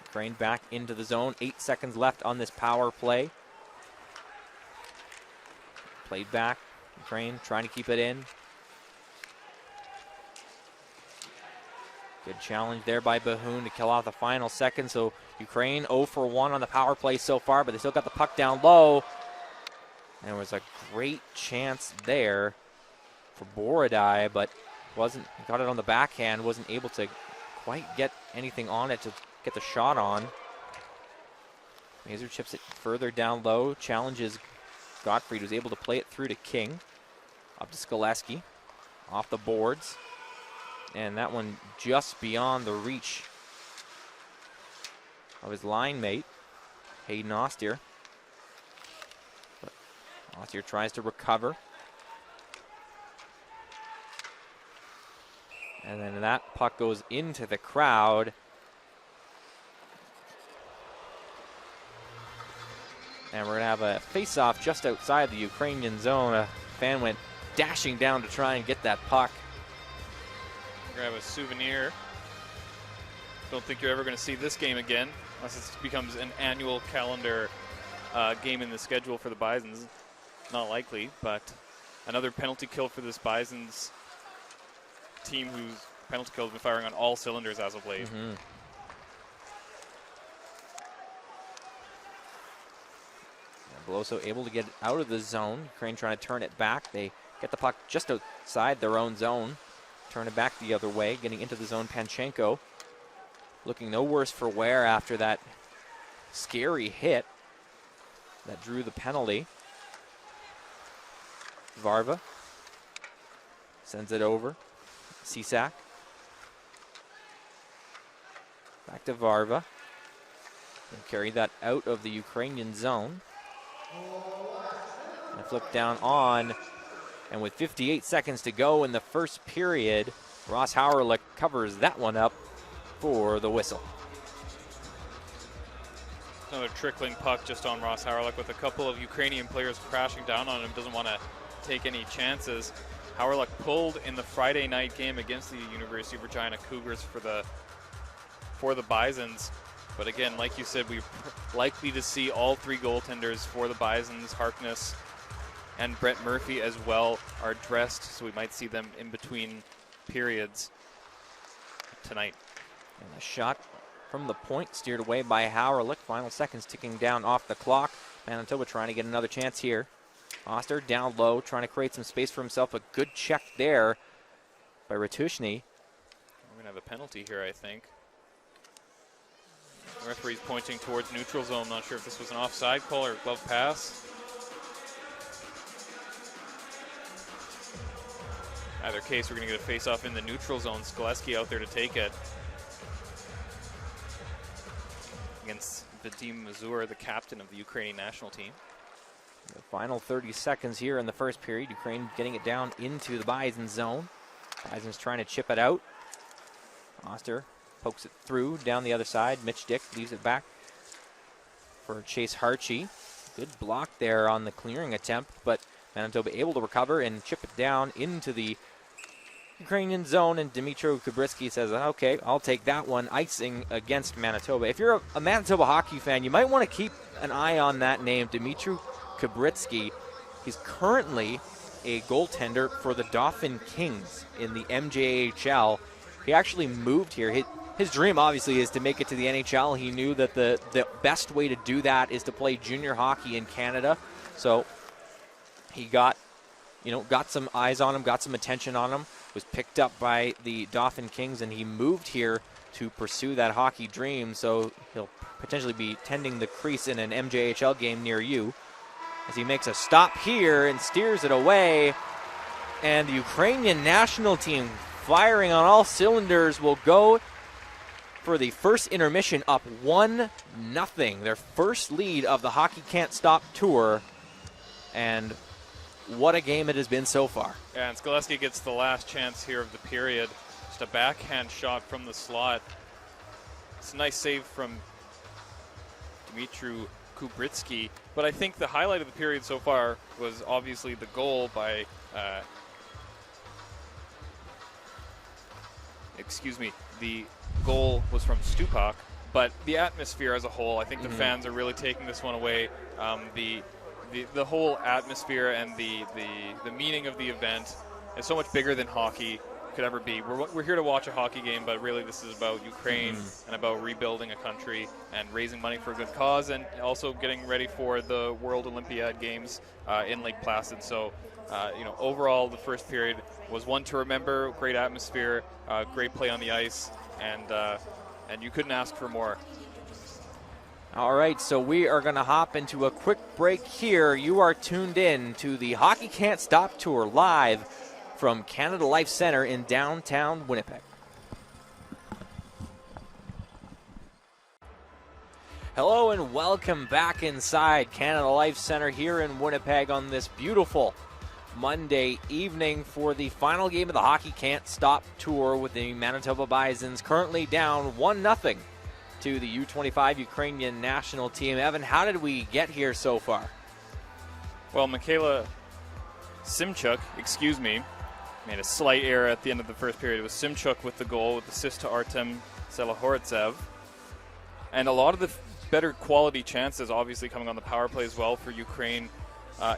Ukraine back into the zone. 8 seconds left on this power play. Played back. Ukraine trying to keep it in. Good challenge there by Bahun to kill off the final second. So Ukraine 0 for 1 on the power play so far, but they still got the puck down low. And there was a great chance there for Borodai, but got it on the backhand, wasn't able to quite get anything on it to get the shot on. Mazur chips it further down low, challenges Gottfried, who's able to play it through to King. Up to Skoleski, off the boards. And that one just beyond the reach of his line mate, Hayden Ostier. But Ostier tries to recover. And then that puck goes into the crowd. And we're going to have a face-off just outside the Ukrainian zone. A fan went dashing down to try and get that puck. Grab a souvenir. Don't think you're ever going to see this game again, unless it becomes an annual calendar game in the schedule for the Bisons. Not likely, but another penalty kill for this Bisons team, whose penalty kill has been firing on all cylinders as of late. Mm-hmm. Beloso able to get it out of the zone. Ukraine trying to turn it back. They get the puck just outside their own zone. Turn it back the other way, getting into the zone. Panchenko looking no worse for wear after that scary hit that drew the penalty. Varva sends it over. Cisak. Back to Varva. And carry that out of the Ukrainian zone. And flip down on. And with 58 seconds to go in the first period, Ross Hauerlich covers that one up for the whistle. Another trickling puck just on Ross Hauerlich with a couple of Ukrainian players crashing down on him. Doesn't want to take any chances. Hauerlich pulled in the Friday night game against the University of Regina Cougars for the Bisons. But again, like you said, we're likely to see all three goaltenders for the Bisons. Harkness and Brett Murphy as well are dressed, so we might see them in between periods tonight. And a shot from the point, steered away by Hauerlich. Final seconds ticking down off the clock. Manitoba trying to get another chance here. Oster down low, trying to create some space for himself. A good check there by Ratushny. We're going to have a penalty here, I think. The referee's pointing towards neutral zone. Not sure if this was an offside call or a glove pass. Either case, we're going to get a face-off in the neutral zone. Skoleski out there to take it against Vadim Mazur, the captain of the Ukrainian national team. The final 30 seconds here in the first period. Ukraine getting it down into the Bison zone. Bison's trying to chip it out. Oster pokes it through down the other side. Mitch Dick leaves it back for Chase Harchie. Good block there on the clearing attempt, but Manitoba able to recover and chip it down into the Ukrainian zone, and Dmytro Kubritsky says, okay, I'll take that one. Icing against Manitoba. If you're a Manitoba hockey fan, you might want to keep an eye on that name, Dmytro Kubritsky. He's currently a goaltender for the Dauphin Kings in the MJHL. He actually moved here. His dream, obviously, is to make it to the NHL. He knew that the best way to do that is to play junior hockey in Canada. So he got, got some eyes on him, got some attention on him, was picked up by the Dauphin Kings, and he moved here to pursue that hockey dream. So he'll potentially be tending the crease in an MJHL game near you as he makes a stop here and steers it away. And the Ukrainian national team, firing on all cylinders, will go for the first intermission up 1-0. Their first lead of the Hockey Can't Stop tour. And what a game it has been so far. Yeah, and Skaleski gets the last chance here of the period. Just a backhand shot from the slot. It's a nice save from Dmitry Kubritsky. But I think the highlight of the period so far was obviously the goal by, the goal was from Stupak. But the atmosphere as a whole, I think the fans are really taking this one away. The whole atmosphere and the meaning of the event is so much bigger than hockey could ever be. We're here to watch a hockey game, but really this is about Ukraine and about rebuilding a country and raising money for a good cause, and also getting ready for the World Olympiad Games in Lake Placid. So, overall the first period was one to remember. Great atmosphere, great play on the ice, and you couldn't ask for more. All right, so we are going to hop into a quick break here. You are tuned in to the Hockey Can't Stop Tour live from Canada Life Centre in downtown Winnipeg. Hello and welcome back inside Canada Life Centre here in Winnipeg on this beautiful Monday evening for the final game of the Hockey Can't Stop Tour, with the Manitoba Bisons currently down 1-0 to the U25 Ukrainian National Team. Evan, how did we get here so far? Well, Mikhaila Simchuk, made a slight error at the end of the first period. It was Simchuk with the goal, with assist to Artem Selahoritsev. And a lot of the better quality chances obviously coming on the power play as well for Ukraine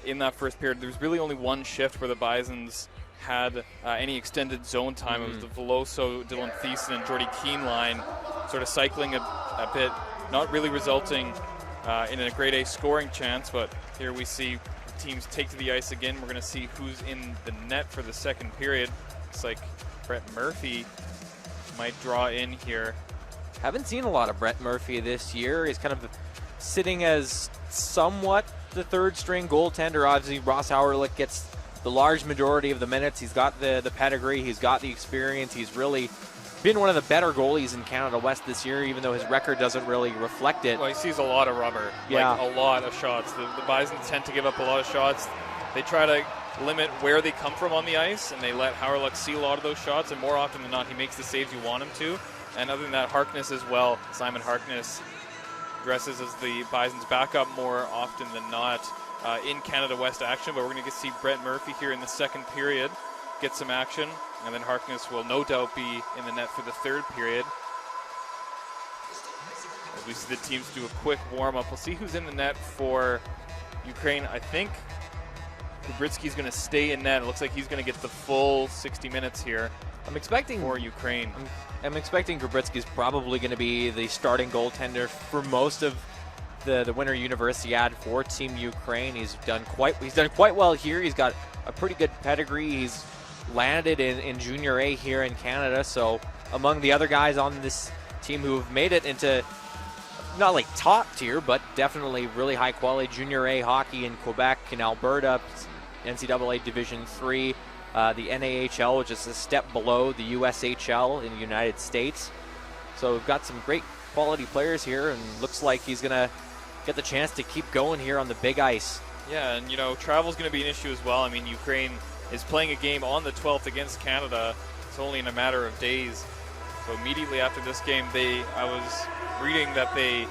in that first period. There was really only one shift where the Bisons had any extended zone time. It was the Veloso, Dylan Thiessen, and Jordy Keane line sort of cycling a bit, not really resulting in a grade A scoring chance, but here we see teams take to the ice again. We're going to see who's in the net for the second period. Looks like Brett Murphy might draw in here. Haven't seen a lot of Brett Murphy this year. He's kind of sitting as somewhat the third string goaltender. Obviously, Ross Howrelick gets the large majority of the minutes. He's got the pedigree. He's got the experience. He's really been one of the better goalies in Canada West this year, even though his record doesn't really reflect it. Well, he sees a lot of rubber, like a lot of shots. The Bisons tend to give up a lot of shots. They try to limit where they come from on the ice, and they let Howrelick see a lot of those shots, and more often than not, he makes the saves you want him to. And other than that, Harkness as well. Simon Harkness dresses as the Bisons backup more often than not in Canada West action, but we're going to see Brett Murphy here in the second period get some action, and then Harkness will no doubt be in the net for the third period. As we see the teams do a quick warm-up, we'll see who's in the net for Ukraine. I think Kubritsky's going to stay in net. It looks like he's going to get the full 60 minutes here. I'm expecting for Ukraine. I'm expecting Kubritsky's probably going to be the starting goaltender for most of the Winter Universiade for Team Ukraine. He's done quite well here. He's got a pretty good pedigree. He's landed in Junior A here in Canada. So among the other guys on this team who have made it into not like top tier, but definitely really high quality Junior A hockey in Quebec, in Alberta, NCAA Division III, the NAHL, which is a step below the USHL in the United States. So we've got some great quality players here, and looks like he's going to get the chance to keep going here on the big ice. Yeah, and travel's going to be an issue as well. I mean, Ukraine is playing a game on the 12th against Canada. It's only in a matter of days. So immediately after this game, I was reading that they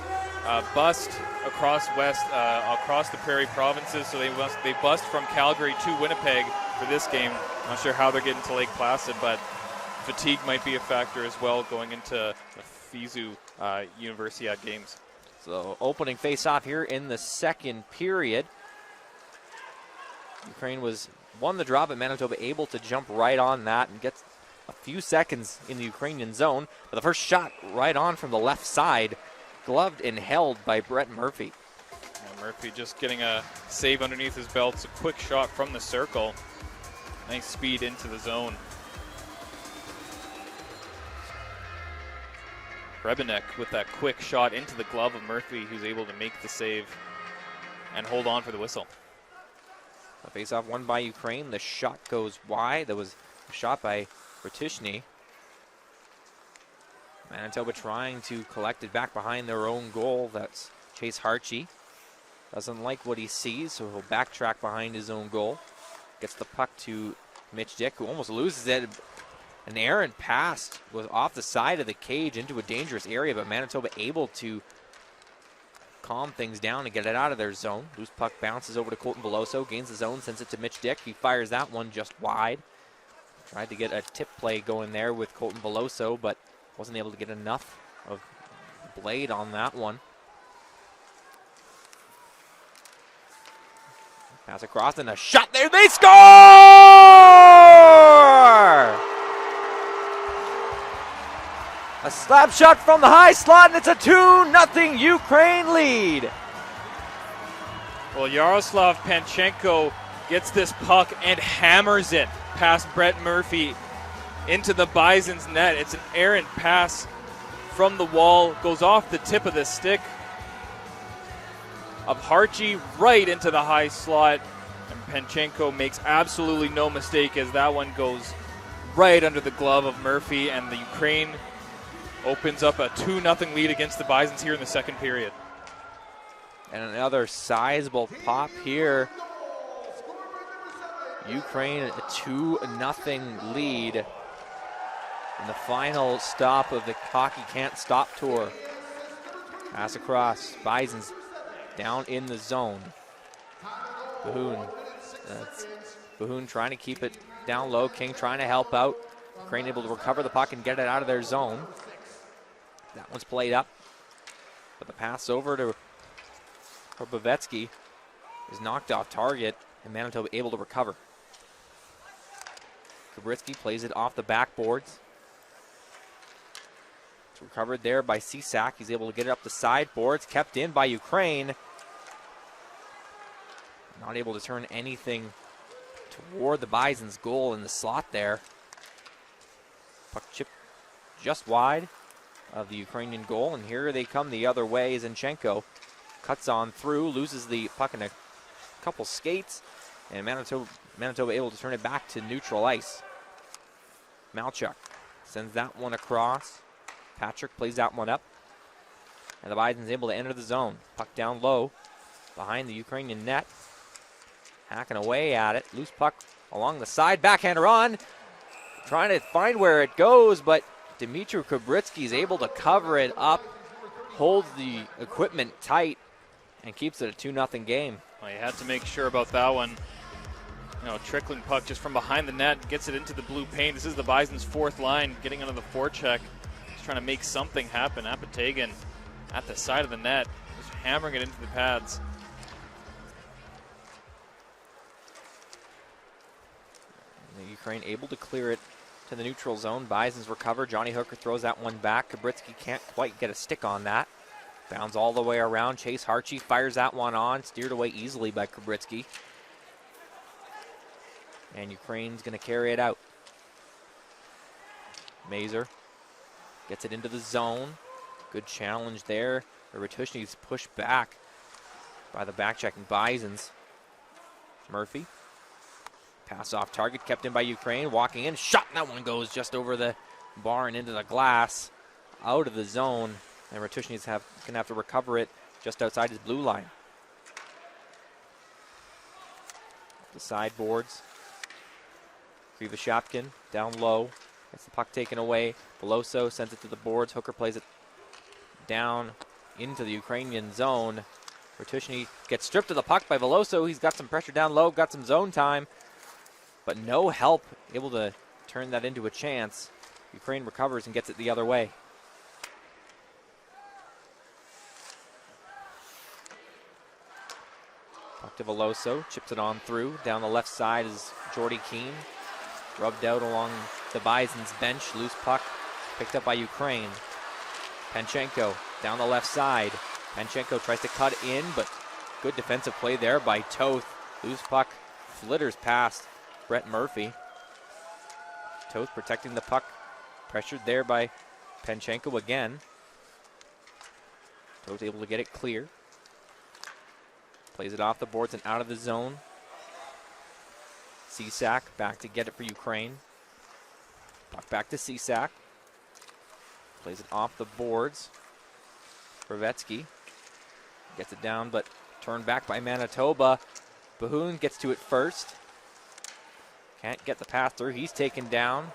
bust across the Prairie provinces. So they bust from Calgary to Winnipeg for this game. I'm not sure how they're getting to Lake Placid, but fatigue might be a factor as well going into the FISU Universiade games. So opening face-off here in the second period. Ukraine won the draw, but Manitoba able to jump right on that and gets a few seconds in the Ukrainian zone. But the first shot right on from the left side, gloved and held by Brett Murphy. Yeah, Murphy just getting a save underneath his belt. It's a quick shot from the circle. Nice speed into the zone. Rebenek with that quick shot into the glove of Murphy, who's able to make the save and hold on for the whistle. A face-off won by Ukraine. The shot goes wide. That was a shot by Bertishny. Manitoba trying to collect it back behind their own goal. That's Chase Harchie. Doesn't like what he sees, so he'll backtrack behind his own goal. Gets the puck to Mitch Dick, who almost loses it. An errant pass was off the side of the cage into a dangerous area, but Manitoba able to calm things down and get it out of their zone. Loose puck bounces over to Colton Veloso, gains the zone, sends it to Mitch Dick. He fires that one just wide. Tried to get a tip play going there with Colton Veloso, but wasn't able to get enough of blade on that one. Pass across and a shot there. They score! A slap shot from the high slot, and it's a 2-0 Ukraine lead. Well, Yaroslav Panchenko gets this puck and hammers it past Brett Murphy into the Bison's net. It's an errant pass from the wall, goes off the tip of the stick of Harchie right into the high slot, and Panchenko makes absolutely no mistake as that one goes right under the glove of Murphy, and the Ukraine opens up a 2-0 lead against the Bisons here in the second period. And another sizable pop here. Ukraine a 2-0 lead in the final stop of the Hockey Can't Stop tour. Pass across, Bisons down in the zone. Bahoun trying to keep it down low. King trying to help out. Ukraine able to recover the puck and get it out of their zone. That one's played up, but the pass over to Bovetsky is knocked off target, and Manitoba able to recover. Kubritsky plays it off the backboards. It's recovered there by Cisak. He's able to get it up the sideboards, kept in by Ukraine. Not able to turn anything toward the Bison's goal in the slot there. Puck chipped just wide of the Ukrainian goal, and here they come the other way. Zinchenko cuts on through, loses the puck in a couple skates, and Manitoba able to turn it back to neutral ice. Malchuk sends that one across. Patrick plays that one up, and the Bison's able to enter the zone. Puck down low behind the Ukrainian net. Hacking away at it. Loose puck along the side. Backhander on. Trying to find where it goes, but Dmitry Kubritsky is able to cover it up, holds the equipment tight, and keeps it a 2-0 game. Well, you had to make sure about that one. You know, trickling puck just from behind the net, gets it into the blue paint. This is the Bison's fourth line, getting under the forecheck. Just trying to make something happen. Apatagan at the side of the net, just hammering it into the pads. The Ukraine able to clear it to the neutral zone. Bison's recover. Johnny Hooker throws that one back. Kubritsky can't quite get a stick on that. Bounds all the way around. Chase Harchie fires that one on. Steered away easily by Kubritsky. And Ukraine's going to carry it out. Mazer gets it into the zone. Good challenge there. Ratushny's pushed back by the back-checking Bisons. Murphy. Pass off target, kept in by Ukraine. Walking in, shot, and that one goes just over the bar and into the glass. Out of the zone. And Ratushny's going to have to recover it just outside his blue line. The sideboards. Krivashapkin down low. Gets the puck taken away. Veloso sends it to the boards. Hooker plays it down into the Ukrainian zone. Ratushny gets stripped of the puck by Veloso. He's got some pressure down low, got some zone time, but no help able to turn that into a chance. Ukraine recovers and gets it the other way. Puck to Veloso, chips it on through. Down the left side is Jordy Keane. Rubbed out along the Bison's bench. Loose puck picked up by Ukraine. Panchenko down the left side. Panchenko tries to cut in, but good defensive play there by Toth. Loose puck flitters past Brett Murphy. Toth protecting the puck. Pressured there by Panchenko again. Toth able to get it clear. Plays it off the boards and out of the zone. Cisak back to get it for Ukraine. Puck back to Cisak. Plays it off the boards. Kravetsky gets it down, but turned back by Manitoba. Bahoun gets to it first. Can't get the pass through. He's taken down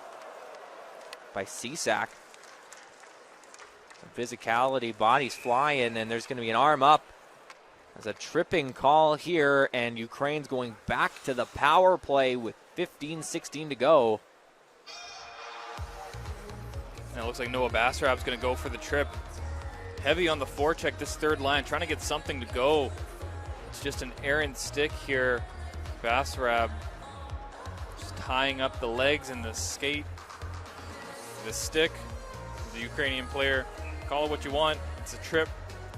by Cisak. Some physicality, bodies flying, and there's going to be an arm up. There's a tripping call here, and Ukraine's going back to the power play with 15-16 to go. And it looks like Noah Basarab's going to go for the trip. Heavy on the forecheck, this third line, trying to get something to go. It's just an errant stick here. Basarab just tying up the legs and the skate. The stick, the Ukrainian player. Call it what you want. It's a trip.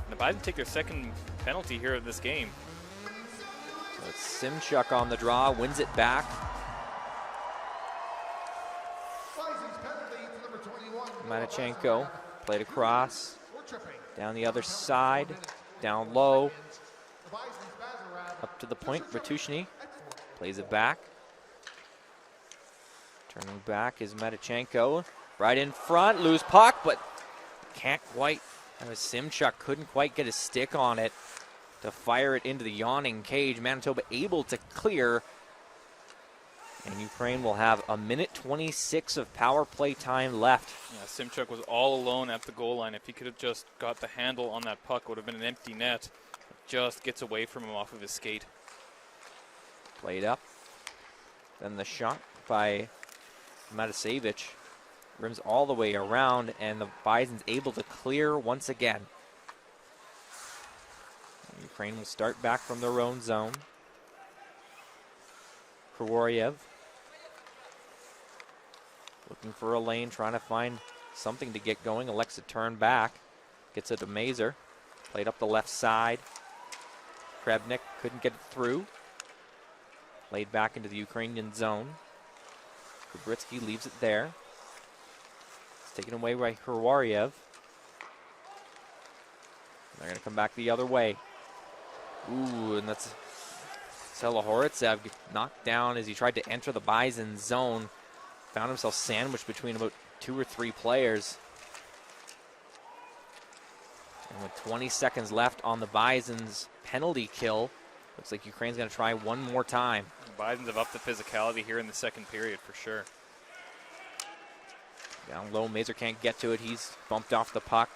And the Bison take their second penalty here of this game. So it's Simchuk on the draw, wins it back. Manichenko played across, down the other side, down low, up to the point. Ratushny plays it back. Turning back is Manichenko. Right in front, loose puck, but can't quite. That was Simchuk, couldn't quite get a stick on it to fire it into the yawning cage. Manitoba able to clear. And Ukraine will have a minute 26 of power play time left. Yeah, Simchuk was all alone at the goal line. If he could have just got the handle on that puck, it would have been an empty net. Just gets away from him off of his skate. Played up. Then the shot by Matasevich rims all the way around, and the Bison's able to clear once again. Ukraine will start back from their own zone. Krawariev looking for a lane, trying to find something to get going. Alexa turn back, gets it to Mazer. Played up the left side. Krebnik couldn't get it through. Played back into the Ukrainian zone. Kubritsky leaves it there. It's taken away by Krawariev. They're going to come back the other way. Ooh, and that's Selahoritsev knocked down as he tried to enter the Bison zone. Found himself sandwiched between about 2 or 3 players. And with 20 seconds left on the Bison's penalty kill, looks like Ukraine's going to try one more time. The Bisons have upped the physicality here in the second period for sure. Down low, Mazer can't get to it. He's bumped off the puck.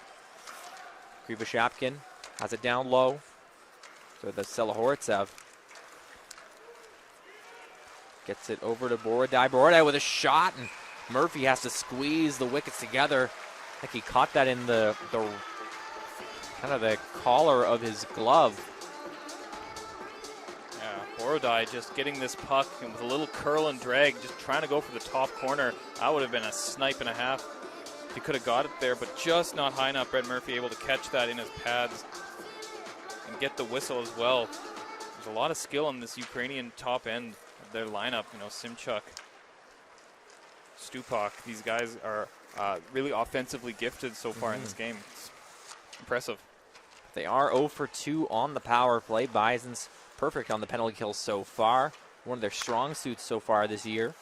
Krivashapkin has it down low. So the Selahoritsev gets it over to Borodai. Borodai with a shot, and Murphy has to squeeze the wickets together. I think he caught that in the kind of the collar of his glove. Yeah, Borodai just getting this puck and with a little curl and drag, just trying to go for the top corner. That would have been a snipe and a half. He could have got it there, but just not high enough. Brett Murphy able to catch that in his pads and get the whistle as well. There's a lot of skill on this Ukrainian top end of their lineup. You know, Simchuk, Stupak, these guys are really offensively gifted so far in this game. It's impressive. They are 0 for 2 on the power play. Bison's perfect on the penalty kills so far. One of their strong suits so far this year.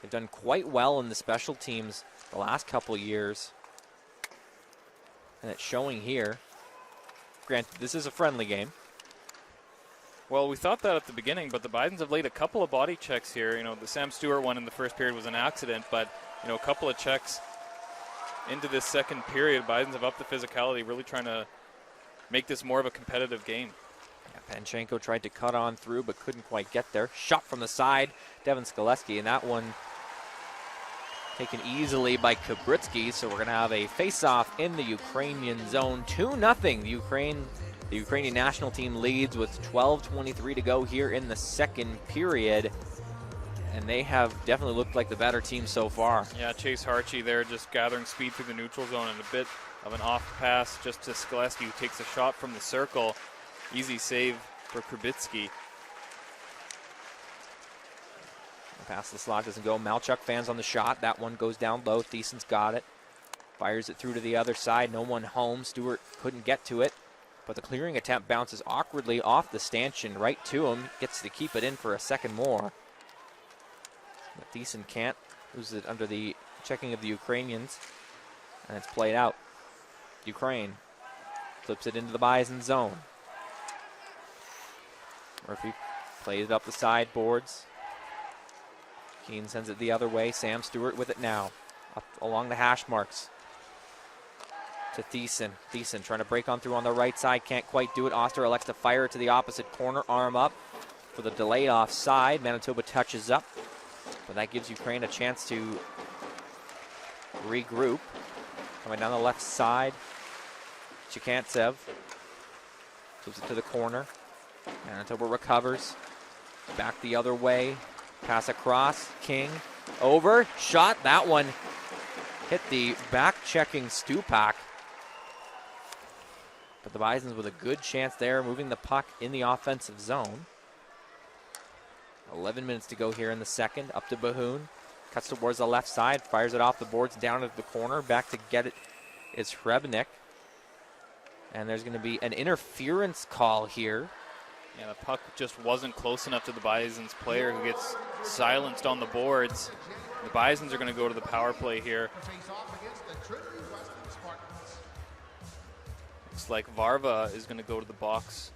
They've done quite well in the special teams the last couple years. And it's showing here. Granted, this is a friendly game. Well, we thought that at the beginning, but the Bisons have laid a couple of body checks here. You know, the Sam Stewart one in the first period was an accident, but, you know, a couple of checks into this second period. Bisons have upped the physicality, really trying to make this more of a competitive game. Yeah, Panchenko tried to cut on through, but couldn't quite get there. Shot from the side, Devin Skaleski, and that one taken easily by Kubritsky. So we're going to have a face-off in the Ukrainian zone. 2-0. The Ukrainian national team leads with 12:23 to go here in the second period. And they have definitely looked like the better team so far. Yeah, Chase Harchie there just gathering speed through the neutral zone, and a bit of an off pass just to Skaleski, who takes a shot from the circle. Easy save for Kubritsky. Pass the slot doesn't go. Malchuk fans on the shot. That one goes down low. Thiessen's got it. Fires it through to the other side. No one home. Stewart couldn't get to it. But the clearing attempt bounces awkwardly off the stanchion right to him. Gets to keep it in for a second more. But Thiessen can't. Loses it under the checking of the Ukrainians. And it's played out. Ukraine flips it into the Bison zone. Murphy plays it up the sideboards. Keane sends it the other way. Sam Stewart with it now. Up along the hash marks. To Thiessen. Thiessen trying to break on through on the right side. Can't quite do it. Oster elects to fire it to the opposite corner. Arm up for the delayed offside. Manitoba touches up. But that gives Ukraine a chance to regroup. Coming down the left side. Chikantsev flips it to the corner. Manitoba recovers. Back the other way. Pass across. King over. Shot. That one hit the back-checking Stupak. But the Bisons with a good chance there, moving the puck in the offensive zone. 11 minutes to go here in the second. Up to Bahoun. Cuts towards the left side. Fires it off the boards down at the corner. Back to get it is Hrebnik. And there's going to be an interference call here. Yeah, the puck just wasn't close enough to the Bisons player who gets silenced on the boards. The Bisons are going to go to the power play here. Looks like Varva is going to go to the box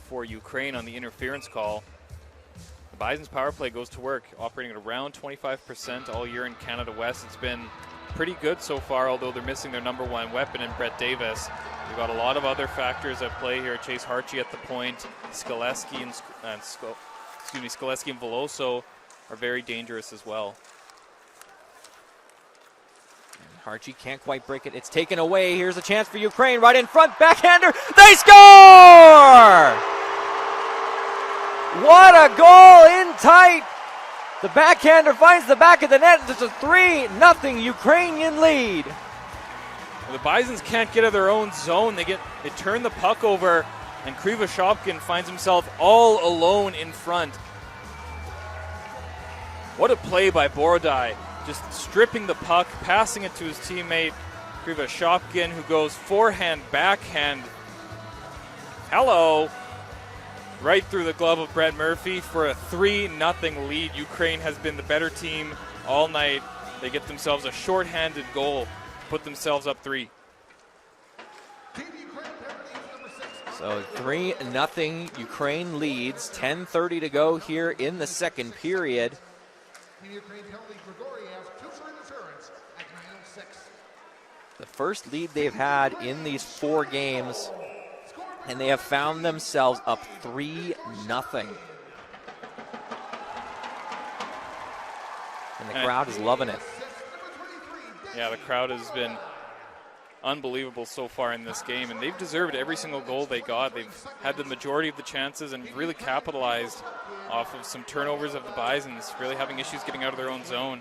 for Ukraine on the interference call. The Bisons power play goes to work, operating at around 25% all year in Canada West. It's been pretty good so far, although they're missing their number one weapon in Brett Davis. We've got a lot of other factors at play here. Chase Harchie at the point, Skaleski and Veloso are very dangerous as well. Harchie can't quite break it. It's taken away. Here's a chance for Ukraine right in front. Backhander. They score! What a goal in tight. The backhander finds the back of the net. It's a 3-0 Ukrainian lead. The Bisons can't get out of their own zone. They turn the puck over, and Krivoshovkin finds himself all alone in front. What a play by Borodai. Just stripping the puck, passing it to his teammate, Krivoshovkin, who goes forehand, backhand. Hello. Right through the glove of Brett Murphy for a 3-0 lead. Ukraine has been the better team all night. They get themselves a shorthanded goal, put themselves up 3. So 3-0 Ukraine leads. 10:30 to go here in the second period. The first lead they've had in these 4 games, and they have found themselves up 3-0. And the crowd is loving it. Yeah, the crowd has been unbelievable so far in this game, and they've deserved every single goal they got. They've had the majority of the chances and really capitalized off of some turnovers of the Bisons, really having issues getting out of their own zone.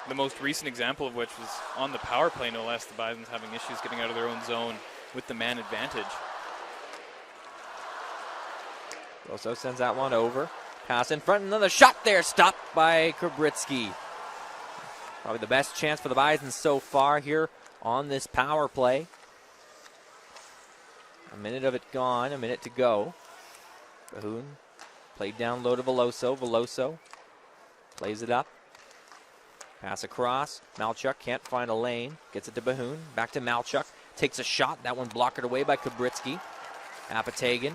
The most recent example of which was on the power play, no less, the Bisons having issues getting out of their own zone with the man advantage. Also sends that one over. Pass in front, and then the shot there, stopped by Kubritsky. Probably the best chance for the Bisons so far here on this power play. A minute of it gone, a minute to go. Bahoun played down low to Veloso. Veloso plays it up. Pass across. Malchuk can't find a lane. Gets it to Bahoun. Back to Malchuk. Takes a shot. That one blocked away by Kubritsky. Apatagan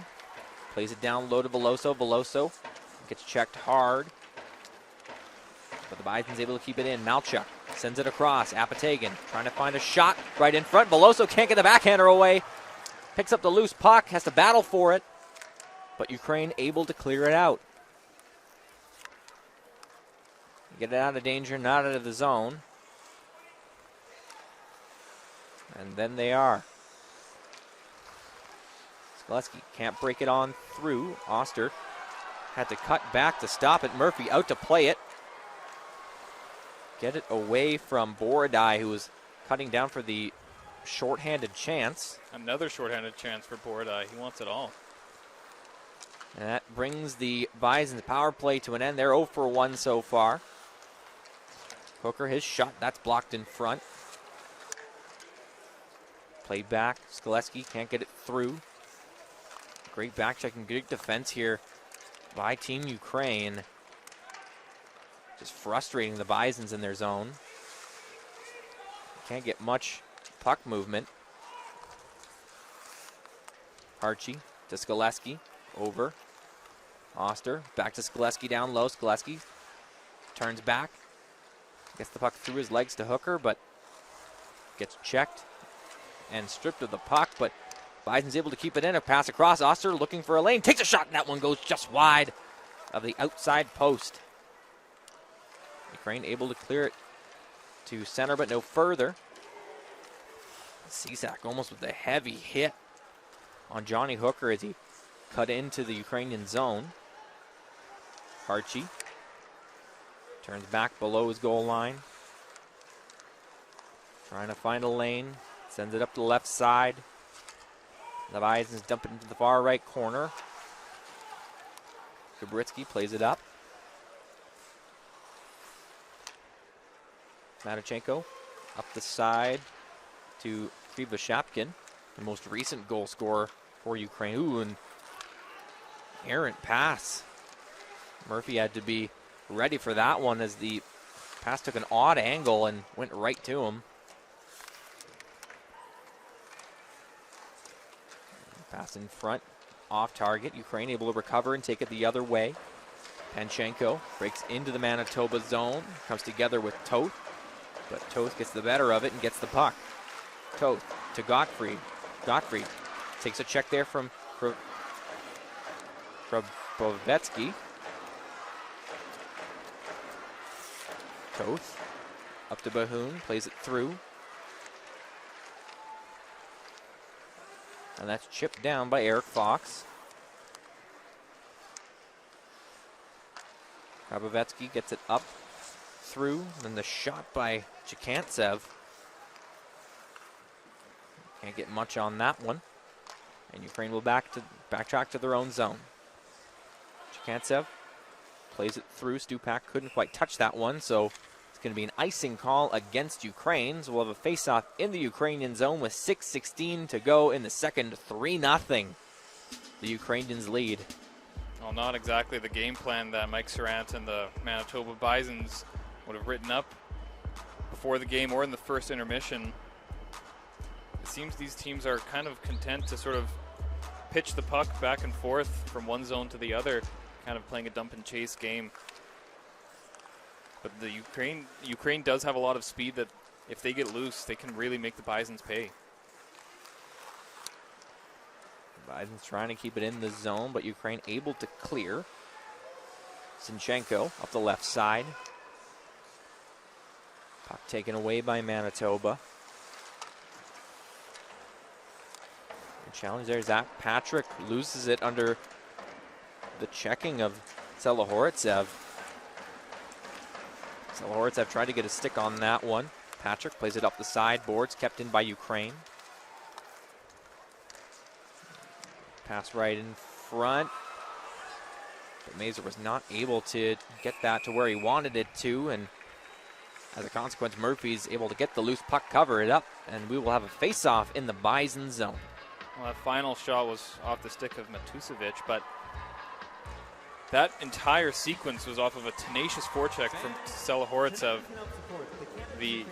plays it down low to Veloso. Veloso gets checked hard. But the Bison's able to keep it in. Malchuk sends it across. Apatagan trying to find a shot right in front. Veloso can't get the backhander away. Picks up the loose puck. Has to battle for it. But Ukraine able to clear it out. Get it out of danger, not out of the zone. And then they are. Skaleski can't break it on through. Oster had to cut back to stop it. Murphy out to play it. Get it away from Borodai, who was cutting down for the shorthanded chance. Another shorthanded chance for Borodai. He wants it all. And that brings the Bison's power play to an end. They're 0 for 1 so far. Hooker, his shot, that's blocked in front. Played back. Skaleski can't get it through. Great back check and good defense here by Team Ukraine. Just frustrating the Bisons in their zone. Can't get much puck movement. Archie to Skaleski. Over. Oster back to Skaleski down low. Skaleski turns back. Gets the puck through his legs to Hooker, but gets checked and stripped of the puck. But Bison's able to keep it in. A pass across. Oster looking for a lane. Takes a shot, and that one goes just wide of the outside post. Ukraine able to clear it to center, but no further. Cisak almost with a heavy hit on Johnny Hooker as he cut into the Ukrainian zone. Archie turns back below his goal line. Trying to find a lane. Sends it up to the left side. The Bisons dump it into the far right corner. Gabritsky plays it up. Matachenko up the side to Krivashapkin, the most recent goal scorer for Ukraine. Ooh, and errant pass. Murphy had to be ready for that one as the pass took an odd angle and went right to him. Pass in front, off target. Ukraine able to recover and take it the other way. Panchenko breaks into the Manitoba zone, comes together with Toth, but Toth gets the better of it and gets the puck. Toth to Gottfried. Gottfried takes a check there from Bovetsky. Toth up to Bahoun, plays it through. And that's chipped down by Eric Fox. Krabovetsky gets it up through. Then the shot by Chikantsev. Can't get much on that one. And Ukraine will backtrack to their own zone. Chikantsev plays it through. Stupak couldn't quite touch that one, so it's going to be an icing call against Ukraine. So we'll have a face-off in the Ukrainian zone with 6:16 to go in the second. 3-0. The Ukrainians lead. Well, not exactly the game plan that Mike Sarant and the Manitoba Bisons would have written up before the game or in the first intermission. It seems these teams are kind of content to sort of pitch the puck back and forth from one zone to the other, kind of playing a dump and chase game. But the Ukraine does have a lot of speed that if they get loose, they can really make the Bisons pay. Bison's trying to keep it in the zone, but Ukraine able to clear. Sinchenko up the left side. Puck taken away by Manitoba. The challenge there, Zach Patrick loses it under the checking of Selahoritsev. Selahoritsev tried to get a stick on that one. Patrick plays it up the sideboards, kept in by Ukraine. Pass right in front. But Mazur was not able to get that to where he wanted it to, and as a consequence, Murphy's able to get the loose puck, cover it up, and we will have a face-off in the Bison zone. Well, that final shot was off the stick of Matusevic, but that entire sequence was off of a tenacious forecheck from Selahoritsev. The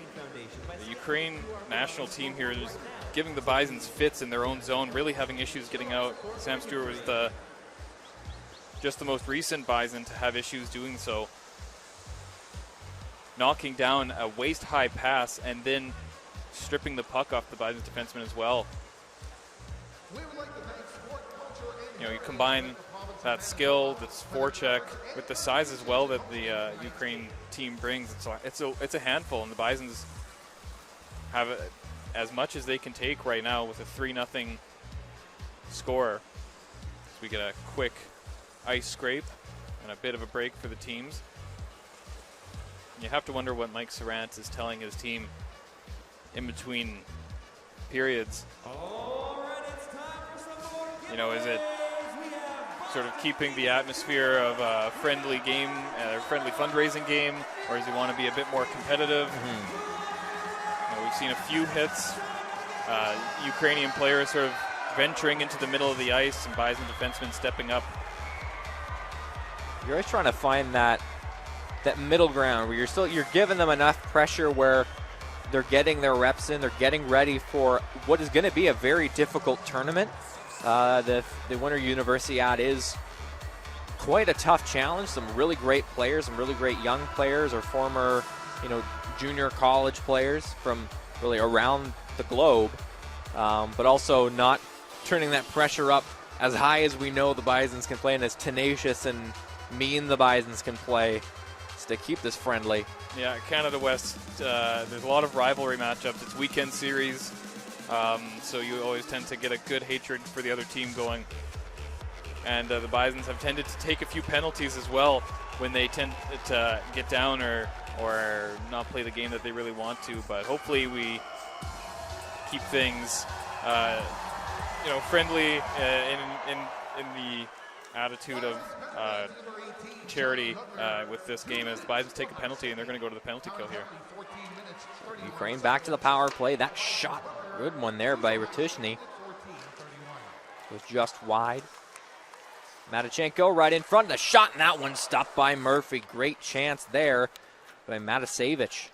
Ukraine national team here is giving the Bisons fits in their own zone, really having issues getting out. Sam Stewart was just the most recent Bison to have issues doing so. Knocking down a waist-high pass and then stripping the puck off the Bison's defenseman as well. You know, you combine that skill, this forecheck, with the size as well that the Ukraine team brings. It's a handful, and the Bisons have as much as they can take right now with a 3-0 score. So we get a quick ice scrape and a bit of a break for the teams. And you have to wonder what Mike Sarant is telling his team in between periods. You know, is it sort of keeping the atmosphere of a friendly game, a friendly fundraising game, or does he want to be a bit more competitive? You know, we've seen a few hits. Ukrainian players sort of venturing into the middle of the ice, and Bison defensemen stepping up. You're always trying to find that middle ground where you're giving them enough pressure where they're getting their reps in, they're getting ready for what is going to be a very difficult tournament. The Winter Universiad is quite a tough challenge. Some really great players, some really great young players, or former, junior college players from really around the globe, but also not turning that pressure up as high as we know the Bisons can play, and as tenacious and mean the Bisons can play to keep this friendly. Yeah, Canada West, there's a lot of rivalry matchups. It's weekend series, so you always tend to get a good hatred for the other team going. And the Bisons have tended to take a few penalties as well when they tend to get down or not play the game that they really want to. But hopefully we keep things, friendly in the attitude of charity with this game, as the Bisons take a penalty and they're going to go to the penalty kill here. Ukraine back to the power play. That shot, good one there by Ratushny, was just wide. Matachenko right in front. The shot, and that one stopped by Murphy. Great chance there by Matasevich.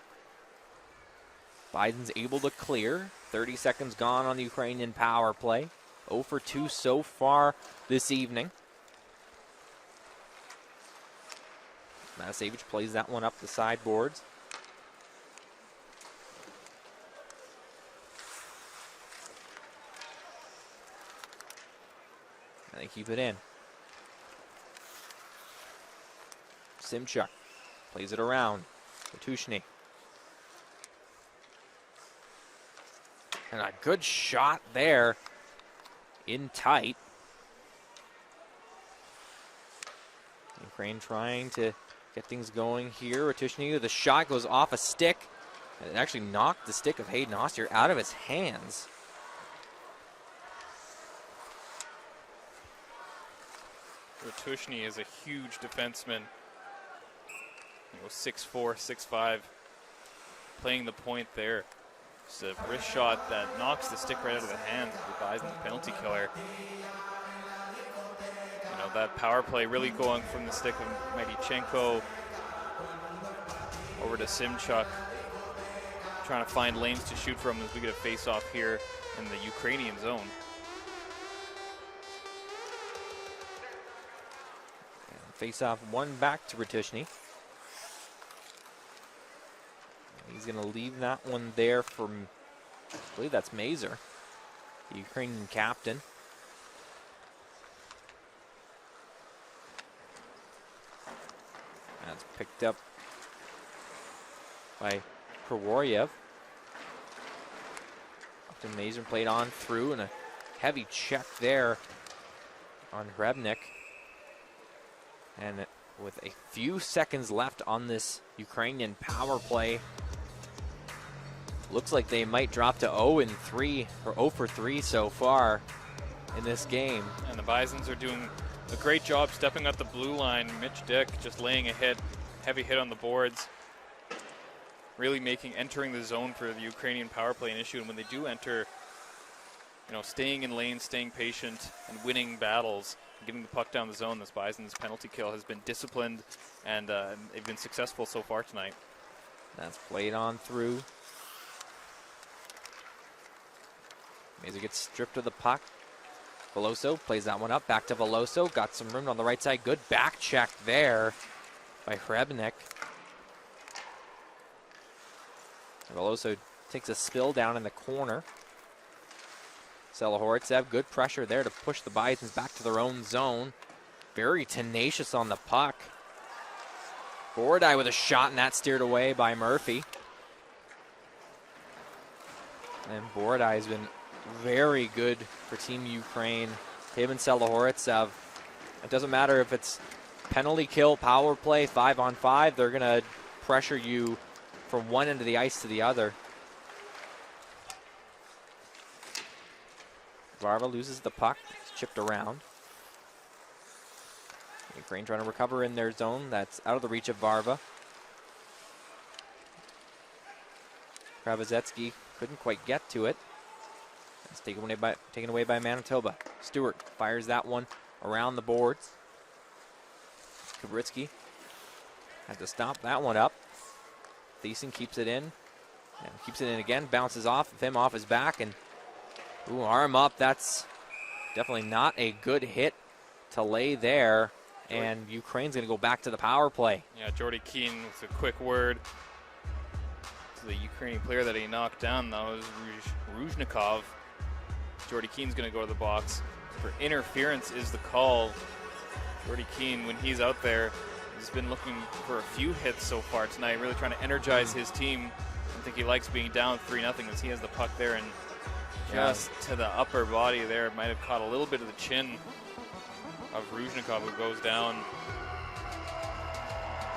Bison's able to clear. 30 seconds gone on the Ukrainian power play. 0 for 2 so far this evening. Matasevich plays that one up the sideboards. And they keep it in. Simchuk plays it around. Ratushny. And a good shot there in tight. Ukraine trying to get things going here. Ratushny, the shot goes off a stick. And it actually knocked the stick of Hayden Oster out of his hands. Ratushny is a huge defenseman. 6'4", 6'5", playing the point there. Just a wrist shot that knocks the stick right out of the hands of the Bison's penalty killer. That power play really going from the stick of Matichenko over to Simchuk, trying to find lanes to shoot from as we get a face-off here in the Ukrainian zone. Face-off one back to Ratushny. He's going to leave that one there for, I believe that's Mazur, the Ukrainian captain. That's picked up by Provoryev. Upton Mazur played on through, and a heavy check there on Hrebnik. And with a few seconds left on this Ukrainian power play, looks like they might drop to 0-3 or 0 for 3 so far in this game. And the Bisons are doing a great job stepping up the blue line. Mitch Dick just laying a heavy hit on the boards, really entering the zone for the Ukrainian power play an issue. And when they do enter, staying in lane, staying patient, and winning battles, getting the puck down the zone. This Bison's penalty kill has been disciplined, and they've been successful so far tonight. That's played on through. Mazur gets stripped of the puck. Veloso plays that one up, back to Veloso. Got some room on the right side. Good back check there by Hrebnik. Veloso takes a spill down in the corner. Selahoritsev, good pressure there to push the Bisons back to their own zone. Very tenacious on the puck. Borodai with a shot, and that steered away by Murphy. And Borodai has been very good for Team Ukraine. Him and Selahoritsev. It doesn't matter if it's penalty kill, power play, 5-on-5. They're going to pressure you from one end of the ice to the other. Varva loses the puck. It's chipped around. Ukraine trying to recover in their zone. That's out of the reach of Varva. Kravazetsky couldn't quite get to it. It's taken away by Manitoba. Stewart fires that one around the boards. Kabritsky had to stop that one up. Thiessen keeps it in. And keeps it in again. Bounces off of him off his back. And ooh, arm up. That's definitely not a good hit to lay there. And Ukraine's going to go back to the power play. Yeah, Jordy Keane with a quick word to the Ukrainian player that he knocked down. That was Ruzhnikov. Jordy Keane's going to go to the box. For interference is the call. Jordy Keane, when he's out there, has been looking for a few hits so far tonight, really trying to energize his team. I think he likes being down 3-0 as he has the puck there, and just to the upper body there, might have caught a little bit of the chin of Ruzhnikov, who goes down.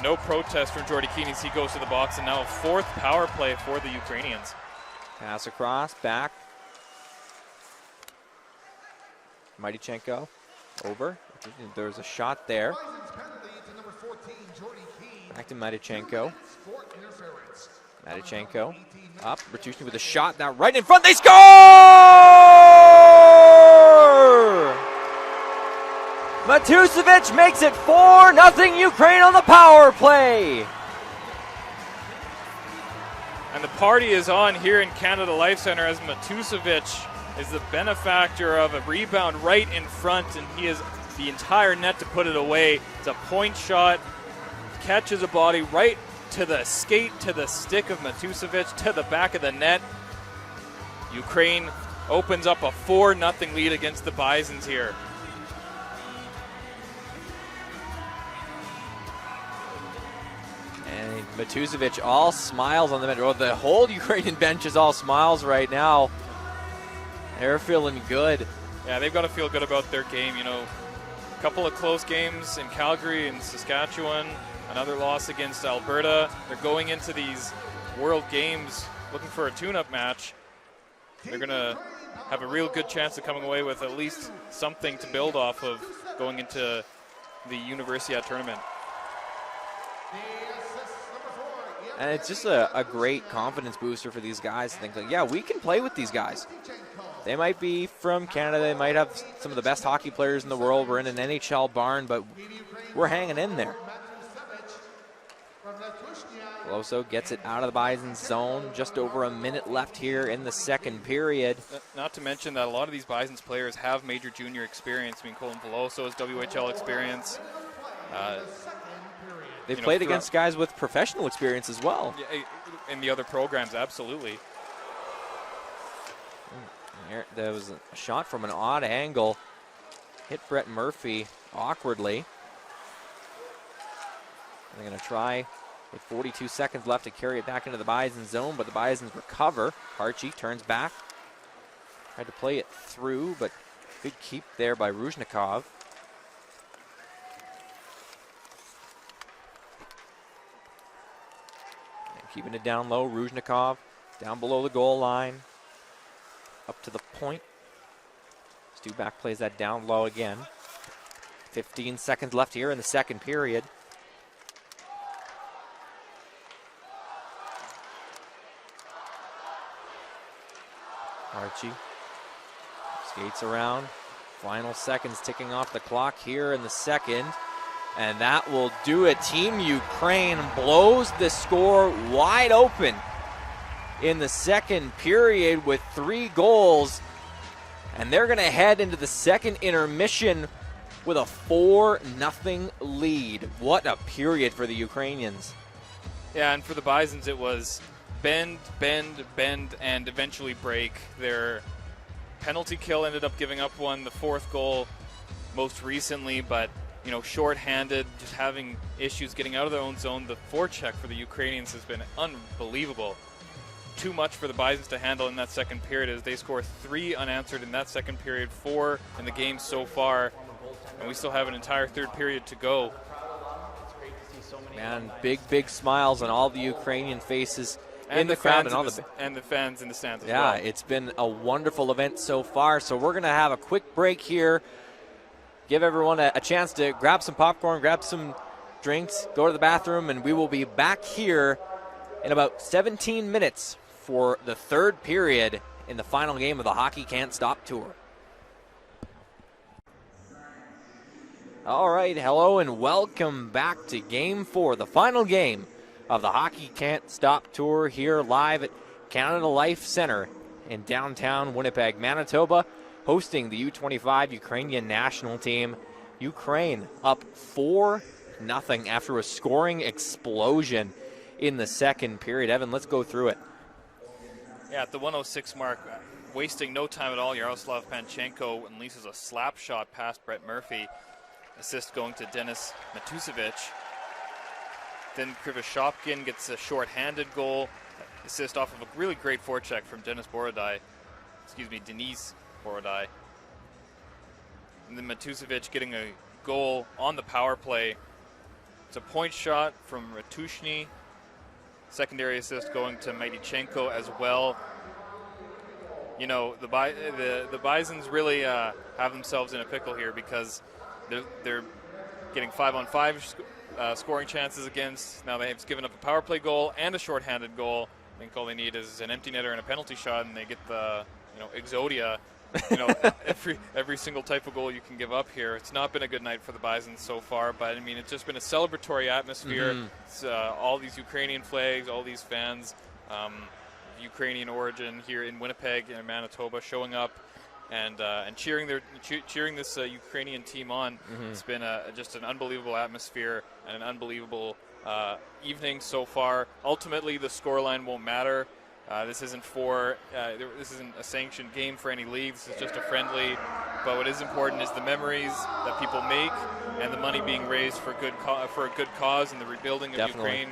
No protest from Jordy Keane as he goes to the box, and now a fourth power play for the Ukrainians. Pass across, back. Mightychenko over. There's a shot there. Back to Mightychenko. Mightychenko up. Bertushny with a shot now right in front. They score! Matusevich makes it 4-0 Ukraine on the power play. And the party is on here in Canada Life Center as Matusevich is the benefactor of a rebound right in front, and he has the entire net to put it away. It's a point shot, catches a body right to the skate, to the stick of Matusevich, to the back of the net. Ukraine opens up a 4-0 lead against the Bisons here. And Matusevich all smiles on the bench. Well, the whole Ukrainian bench is all smiles right now. They're feeling good. Yeah, they've got to feel good about their game. You know, a couple of close games in Calgary and Saskatchewan, another loss against Alberta. They're going into these World Games looking for a tune-up match. They're going to have a real good chance of coming away with at least something to build off of going into the Universiade tournament. And it's just a great confidence booster for these guys to think, like, yeah, we can play with these guys. They might be from Canada. They might have some of the best hockey players in the world. We're in an NHL barn, but we're hanging in there. Loso gets it out of the Bison's zone. Just over a minute left here in the second period. Not to mention that a lot of these Bisons players have major junior experience. I mean, Colin Veloso has WHL experience. They've played against guys with professional experience as well. In the other programs, absolutely. There was a shot from an odd angle. Hit Brett Murphy awkwardly. They're going to try with 42 seconds left to carry it back into the Bison zone, but the Bisons recover. Harchi turns back. Tried to play it through, but good keep there by Ruzhnikov. And keeping it down low, Ruzhnikov down below the goal line. Up to the point. Stuback plays that down low again. 15 seconds left here in the second period. Archie skates around. Final seconds ticking off the clock here in the second. And that will do it. Team Ukraine blows the score wide open in the second period with 3 goals. And they're going to head into the second intermission with a 4-0 lead. What a period for the Ukrainians. Yeah, and for the Bisons, it was bend, bend, bend, and eventually break. Their penalty kill ended up giving up one, the 4th goal most recently, but you know, short-handed, just having issues getting out of their own zone. The forecheck for the Ukrainians has been unbelievable. Too much for the Bisons to handle in that second period as they score 3 unanswered in that second period, 4 in the game so far, and we still have an entire third period to go. Man, big smiles on all the Ukrainian faces in the crowd and all the fans in the stands as well. Yeah, it's been a wonderful event so far. So we're going to have a quick break here. give everyone a chance to grab some popcorn, grab some drinks, go to the bathroom, and we will be back here in about 17 minutes for the third period in the final game of the Hockey Can't Stop Tour. All right, hello and welcome back to Game 4, the final game of the Hockey Can't Stop Tour here live at Canada Life Centre in downtown Winnipeg, Manitoba, hosting the U25 Ukrainian National Team. Ukraine up 4-0 after a scoring explosion in the second period. Evan, let's go through it. Yeah, at the 106 mark, wasting no time at all, Yaroslav Panchenko unleashes a slap shot past Brett Murphy. Assist going to Denis Matusevic. Then Krivashopkin gets a short-handed goal. Assist off of a really great forecheck from Denis Borodai. Denis Borodai. And then Matusevic getting a goal on the power play. It's a point shot from Ratushny. Secondary assist going to Maidichenko as well. You know, the Bisons really have themselves in a pickle here because they're getting 5-on-5 scoring chances against. Now they've given up a power play goal and a shorthanded goal. I think all they need is an empty netter and a penalty shot, and they get the Exodia. Every single type of goal you can give up here. It's not been a good night for the Bisons so far, but I mean it's just been a celebratory atmosphere. It's, all these Ukrainian flags, all these fans, Ukrainian origin here in Winnipeg and Manitoba showing up and cheering this Ukrainian team on. It's been just an unbelievable atmosphere and an unbelievable evening so far. Ultimately, the scoreline won't matter. This isn't a sanctioned game for any league. This is just a friendly. But what is important is the memories that people make and the money being raised for a good cause and the rebuilding of Ukraine.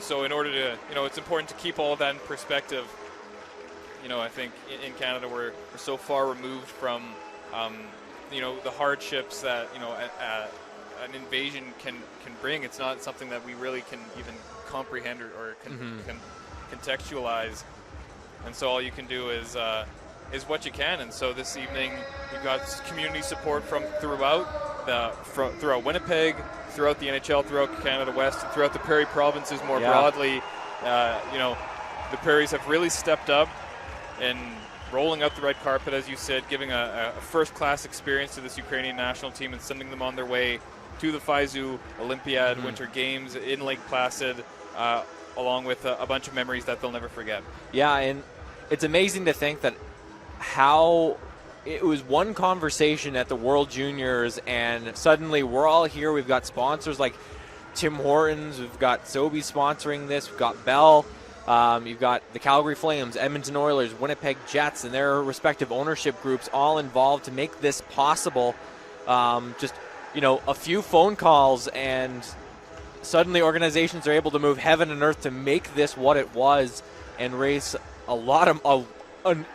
So in order to, it's important to keep all of that in perspective. I think in Canada we're so far removed from, the hardships that an invasion can bring. It's not something that we really can even comprehend or can contextualize, and so all you can do is what you can. And so this evening we've got community support from throughout Winnipeg, throughout the NHL, throughout Canada West, and throughout the Prairie provinces more broadly. The Prairies have really stepped up and rolling out the red carpet, as you said, giving a first-class experience to this Ukrainian national team and sending them on their way to the FISU Olympiad Winter Games in Lake Placid, along with a bunch of memories that they'll never forget. Yeah, and it's amazing to think that how it was one conversation at the World Juniors, and suddenly we're all here. We've got sponsors like Tim Hortons, we've got Sobe sponsoring this, we've got Bell. You've got the Calgary Flames, Edmonton Oilers, Winnipeg Jets, and their respective ownership groups all involved to make this possible. Just, a few phone calls, and suddenly organizations are able to move heaven and earth to make this what it was and raise an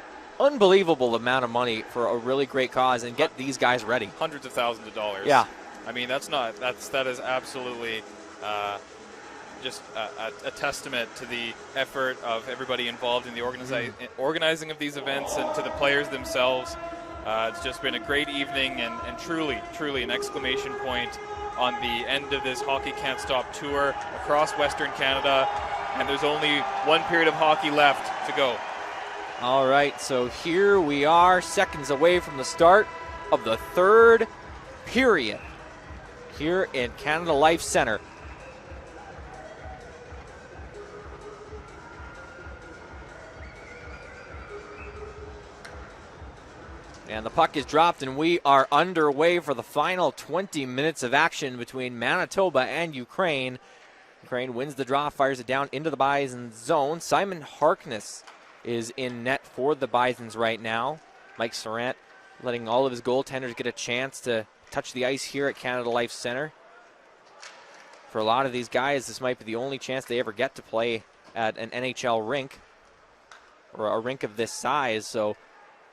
unbelievable amount of money for a really great cause and get these guys ready. Hundreds of thousands of dollars. Yeah. I mean, that is absolutely just a testament to the effort of everybody involved in the organizing of these events and to the players themselves. It's just been a great evening and truly an exclamation point on the end of this Hockey Can't Stop tour across Western Canada, and there's only one period of hockey left to go. All right, so here we are, seconds away from the start of the third period here in Canada Life Centre. And the puck is dropped, and we are underway for the final 20 minutes of action between Manitoba and Ukraine. Ukraine wins the draw, fires it down into the Bison zone. Simon Harkness is in net for the Bisons right now. Mike Sorrent letting all of his goaltenders get a chance to touch the ice here at Canada Life Centre. For a lot of these guys, this might be the only chance they ever get to play at an NHL rink or a rink of this size. So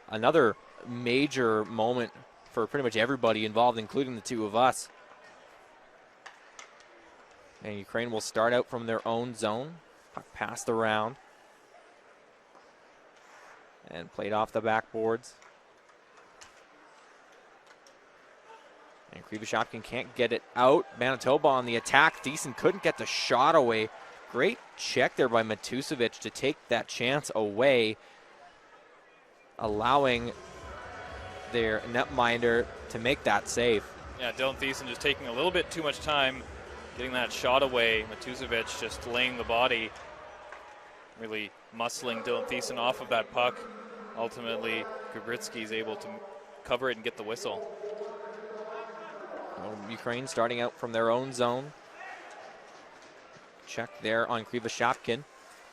another major moment for pretty much everybody involved, including the two of us. And Ukraine will start out from their own zone. Puck passed around. And played off the backboards. And Krivoshavkin can't get it out. Manitoba on the attack. Thiessen couldn't get the shot away. Great check there by Matusevic to take that chance away, allowing their netminder to make that save. Yeah, Dylan Thiessen just taking a little bit too much time getting that shot away. Matusevic just laying the body, really muscling Dylan Thiessen off of that puck. Ultimately, Gabritsky is able to cover it and get the whistle. Well, Ukraine starting out from their own zone. Check there on Krivoshavkin.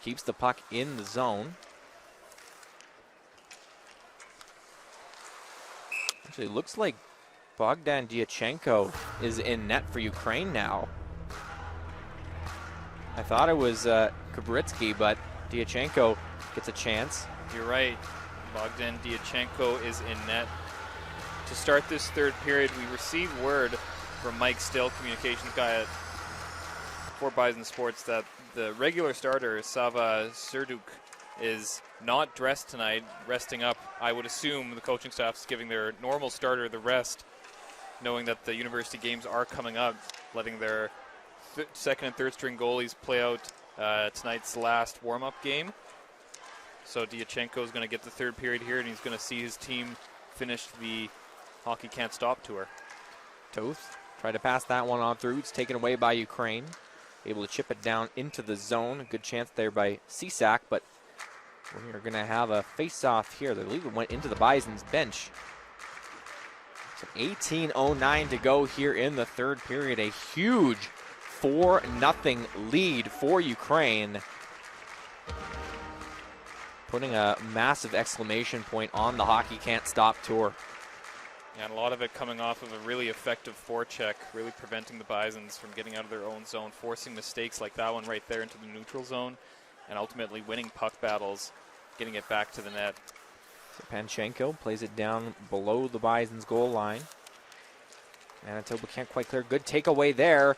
Keeps the puck in the zone. Actually, looks like Bogdan Diachenko is in net for Ukraine now. I thought it was Gabritsky, but Diachenko gets a chance. You're right. Bogdan Diachenko is in net. To start this third period, we received word from Mike Still, communications guy at Fort Bison Sports, that the regular starter, Sava Serduk, is not dressed tonight, resting up. I would assume the coaching staff is giving their normal starter the rest, knowing that the university games are coming up, letting their second and third string goalies play out tonight's last warm-up game. So Diachenko is going to get the third period here, and he's going to see his team finish the Hockey Can't Stop tour. Toth tried to pass that one on through. It's taken away by Ukraine. Able to chip it down into the zone. A good chance there by Cisak, but we're going to have a face-off here. The league went into the Bison's bench. So 18:09 to go here in the third period. A huge 4-0 lead for Ukraine, putting a massive exclamation point on the Hockey Can't Stop tour. And a lot of it coming off of a really effective forecheck, really preventing the Bisons from getting out of their own zone, forcing mistakes like that one right there into the neutral zone, and ultimately winning puck battles, getting it back to the net. So Panchenko plays it down below the Bison's goal line. Manitoba can't quite clear. Good takeaway there.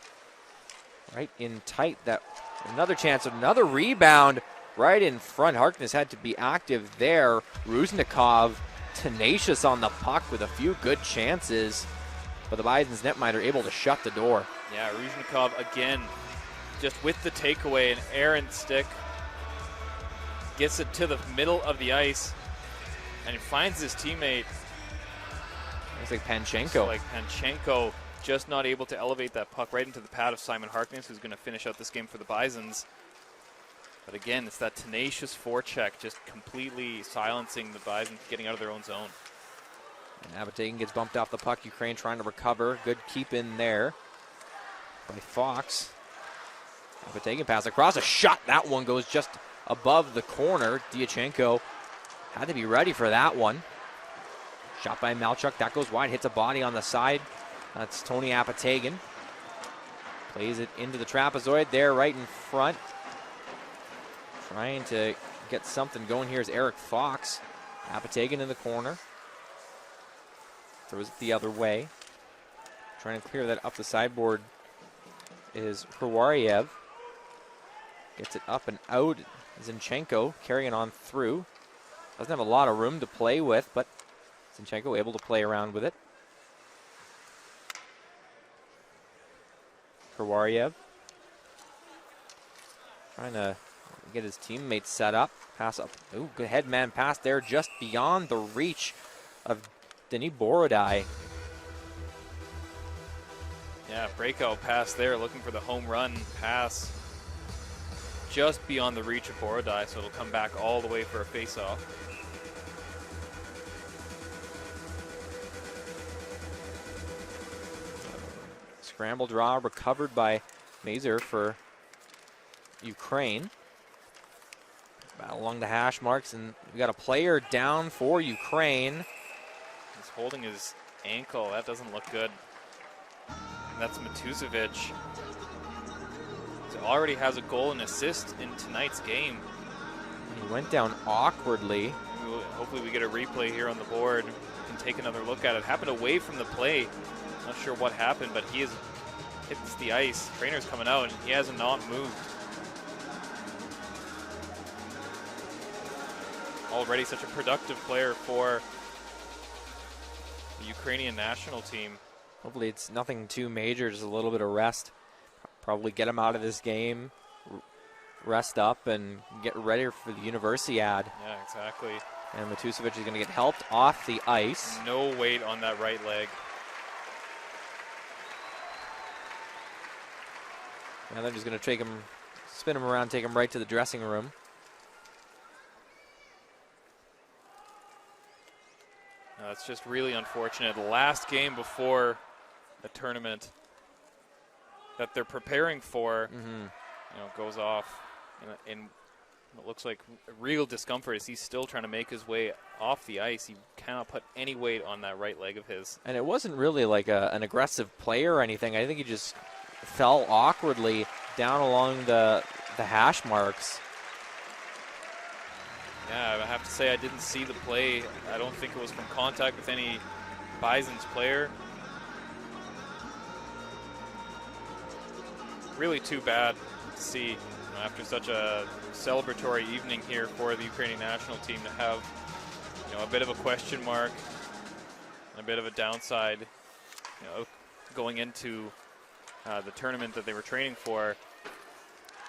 Right in tight. That another chance, another rebound right in front. Harkness had to be active there. Ruznikov tenacious on the puck with a few good chances, but the Bison's netminder able to shut the door. Yeah, Ruznikov again, just with the takeaway, an errant stick, gets it to the middle of the ice, and he finds his teammate. Looks like Panchenko. Like Panchenko, just not able to elevate that puck right into the pad of Simon Harkness, who's going to finish out this game for the Bisons. But again, it's that tenacious forecheck, just completely silencing the Bisons, getting out of their own zone. And Abatagan gets bumped off the puck. Ukraine trying to recover. Good keep in there by Fox. Abatagan pass across, a shot. That one goes just above the corner. Diachenko had to be ready for that one. Shot by Malchuk. That goes wide. Hits a body on the side. That's Tony Abatagan. Plays it into the trapezoid there right in front. Trying to get something going here is Eric Fox. Abatagan in the corner. Throws it the other way. Trying to clear that up the sideboard is Hruwariev. Gets it up and out. Zinchenko carrying on through. Doesn't have a lot of room to play with, but Zinchenko able to play around with it. Hruwariev trying to get his teammates set up. Pass up. Ooh, good headman pass there just beyond the reach of Denis Borodai. Yeah, breakout pass there, looking for the home run pass. Just beyond the reach of Borodai, so it'll come back all the way for a face-off. Scramble draw recovered by Mazer for Ukraine. Battle along the hash marks, and we got a player down for Ukraine. He's holding his ankle. That doesn't look good. And that's Matusevic. So already has a goal and assist in tonight's game. He went down awkwardly. Hopefully we get a replay here on the board. We can take another look at it. Happened away from the play. Not sure what happened, but he hits the ice. Trainer's coming out, and he has not moved. Already such a productive player for the Ukrainian national team. Hopefully it's nothing too major, just a little bit of rest. Probably get him out of this game, rest up, and get ready for the Universiad. Yeah, exactly. And Matusevic is going to get helped off the ice. No weight on that right leg. And they're just going to take him, spin him around, take him right to the dressing room. No, that's just really unfortunate. The last game before the tournament that they're preparing for, goes off in what looks like real discomfort as he's still trying to make his way off the ice. He cannot put any weight on that right leg of his. And it wasn't really like an aggressive play or anything. I think he just fell awkwardly down along the hash marks. Yeah, I have to say I didn't see the play. I don't think it was from contact with any Bisons player. Really too bad to see after such a celebratory evening here for the Ukrainian national team to have a bit of a question mark and a bit of a downside going into the tournament that they were training for.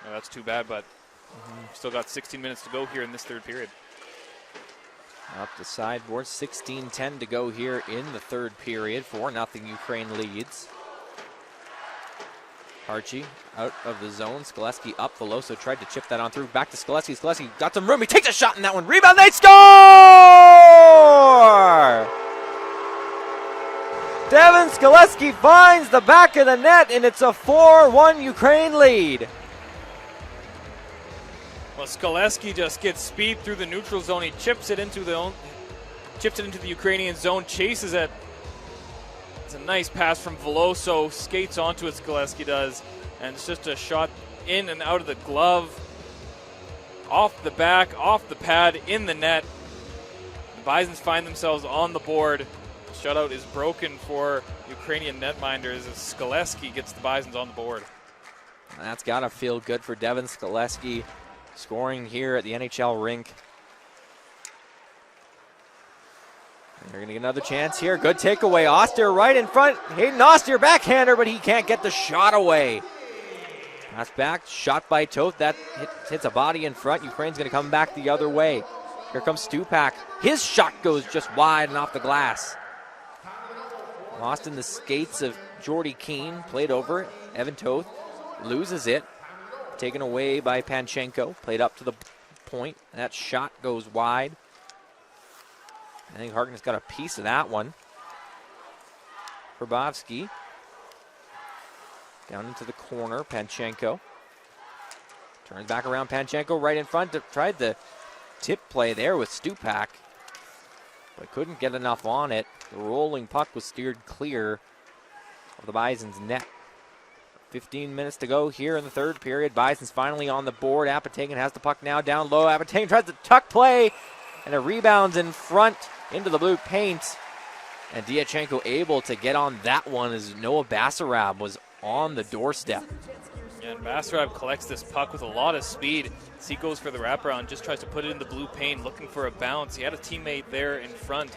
That's too bad, but still got 16 minutes to go here in this third period. Up the sideboard, 16-10 to go here in the third period. 4-0 Ukraine leads. Archie out of the zone. Skaleski up below, so tried to chip that on through. Back to Skaleski. Skaleski got some room. He takes a shot in that one. Rebound. They score! Devin Skaleski finds the back of the net, and it's a 4-1 Ukraine lead. Well, Skaleski just gets speed through the neutral zone. He chips it into the Ukrainian zone, chases it. It's a nice pass from Veloso, skates onto it, Skaleski does, and it's just a shot in and out of the glove, off the back, off the pad, in the net. The Bisons find themselves on the board. The shutout is broken for Ukrainian netminders as Skaleski gets the Bisons on the board. That's got to feel good for Devin Skaleski, scoring here at the NHL rink. They're going to get another chance here. Good takeaway. Oster right in front. Hayden Oster, backhander, but he can't get the shot away. Pass back, shot by Toth. That hits a body in front. Ukraine's going to come back the other way. Here comes Stupak. His shot goes just wide and off the glass. Lost in the skates of Jordy Keene. Played over it. Evan Toth loses it. Taken away by Panchenko. Played up to the point. That shot goes wide. I think Harkness got a piece of that one. Grabowski. Down into the corner. Panchenko. Turns back around. Panchenko right in front. Tried the tip play there with Stupak, but couldn't get enough on it. The rolling puck was steered clear of the Bison's net. 15 minutes to go here in the third period. Bison's finally on the board. Apotagan has the puck now down low. Apotagan tries the tuck play, and it rebounds in front into the blue paint. And Diachenko able to get on that one as Noah Basarab was on the doorstep. Yeah, and Basarab collects this puck with a lot of speed. As he goes for the wraparound, just tries to put it in the blue paint, looking for a bounce. He had a teammate there in front.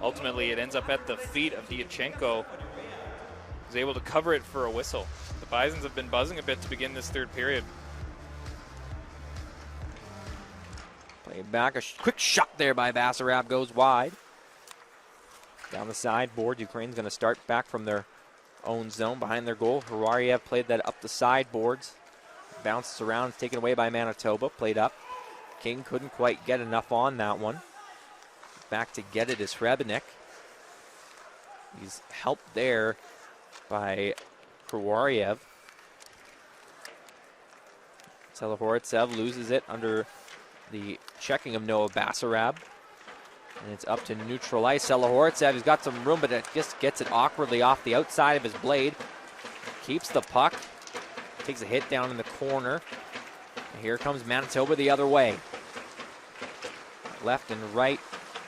Ultimately, it ends up at the feet of Diachenko. He's able to cover it for a whistle. The Bisons have been buzzing a bit to begin this third period. Play back, a quick shot there by Basarab goes wide. Down the sideboard, Ukraine's going to start back from their own zone behind their goal. Harariev played that up the sideboards. Bounces around, taken away by Manitoba. Played up. King couldn't quite get enough on that one. Back to get it is Hrebenik. He's helped there by Harariev. Selahortsev loses it under the checking of Noah Basarab. And it's up to neutral ice. Selahortsev, he's got some room, but it just gets it awkwardly off the outside of his blade. Keeps the puck. Takes a hit down in the corner. And here comes Manitoba the other way. Left and right.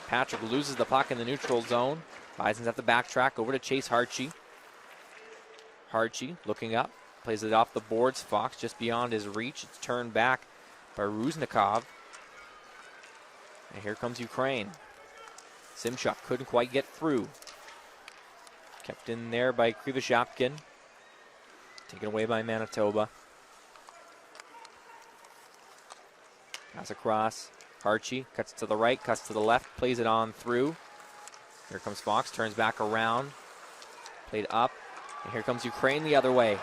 Patrick loses the puck in the neutral zone. Bisons have to backtrack over to Chase Hartshee. Hartshee looking up. Plays it off the boards. Fox just beyond his reach. It's turned back by Ruznikov. And here comes Ukraine. Simchuk couldn't quite get through. Kept in there by Krivashapkin. Taken away by Manitoba. Pass across. Harchi cuts to the right, cuts to the left, plays it on through. Here comes Fox, turns back around. Played up. And here comes Ukraine the other way.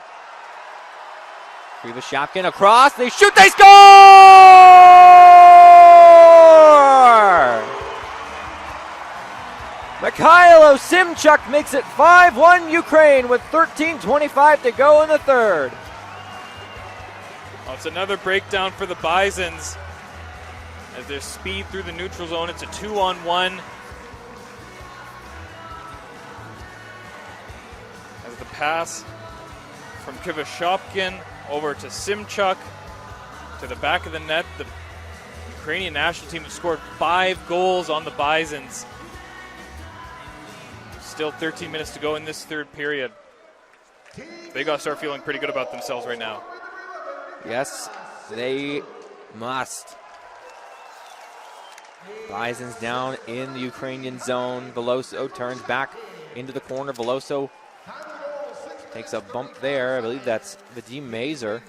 Krivashapkin across. They shoot, they score! Mikhailo Simchuk makes it 5-1 Ukraine with 13:25 to go in the third. Oh, it's another breakdown for the Bisons. As their speed through the neutral zone, it's a 2-on-1. As the pass from Krivashapkin over to Simchuk to the back of the net. The Ukrainian national team has scored 5 goals on the Bisons. Still 13 minutes to go in this third period. They got to start feeling pretty good about themselves right now. Yes, they must. Bisons down in the Ukrainian zone. Veloso turns back into the corner. Veloso takes a bump there. I believe that's Vadim Mazer.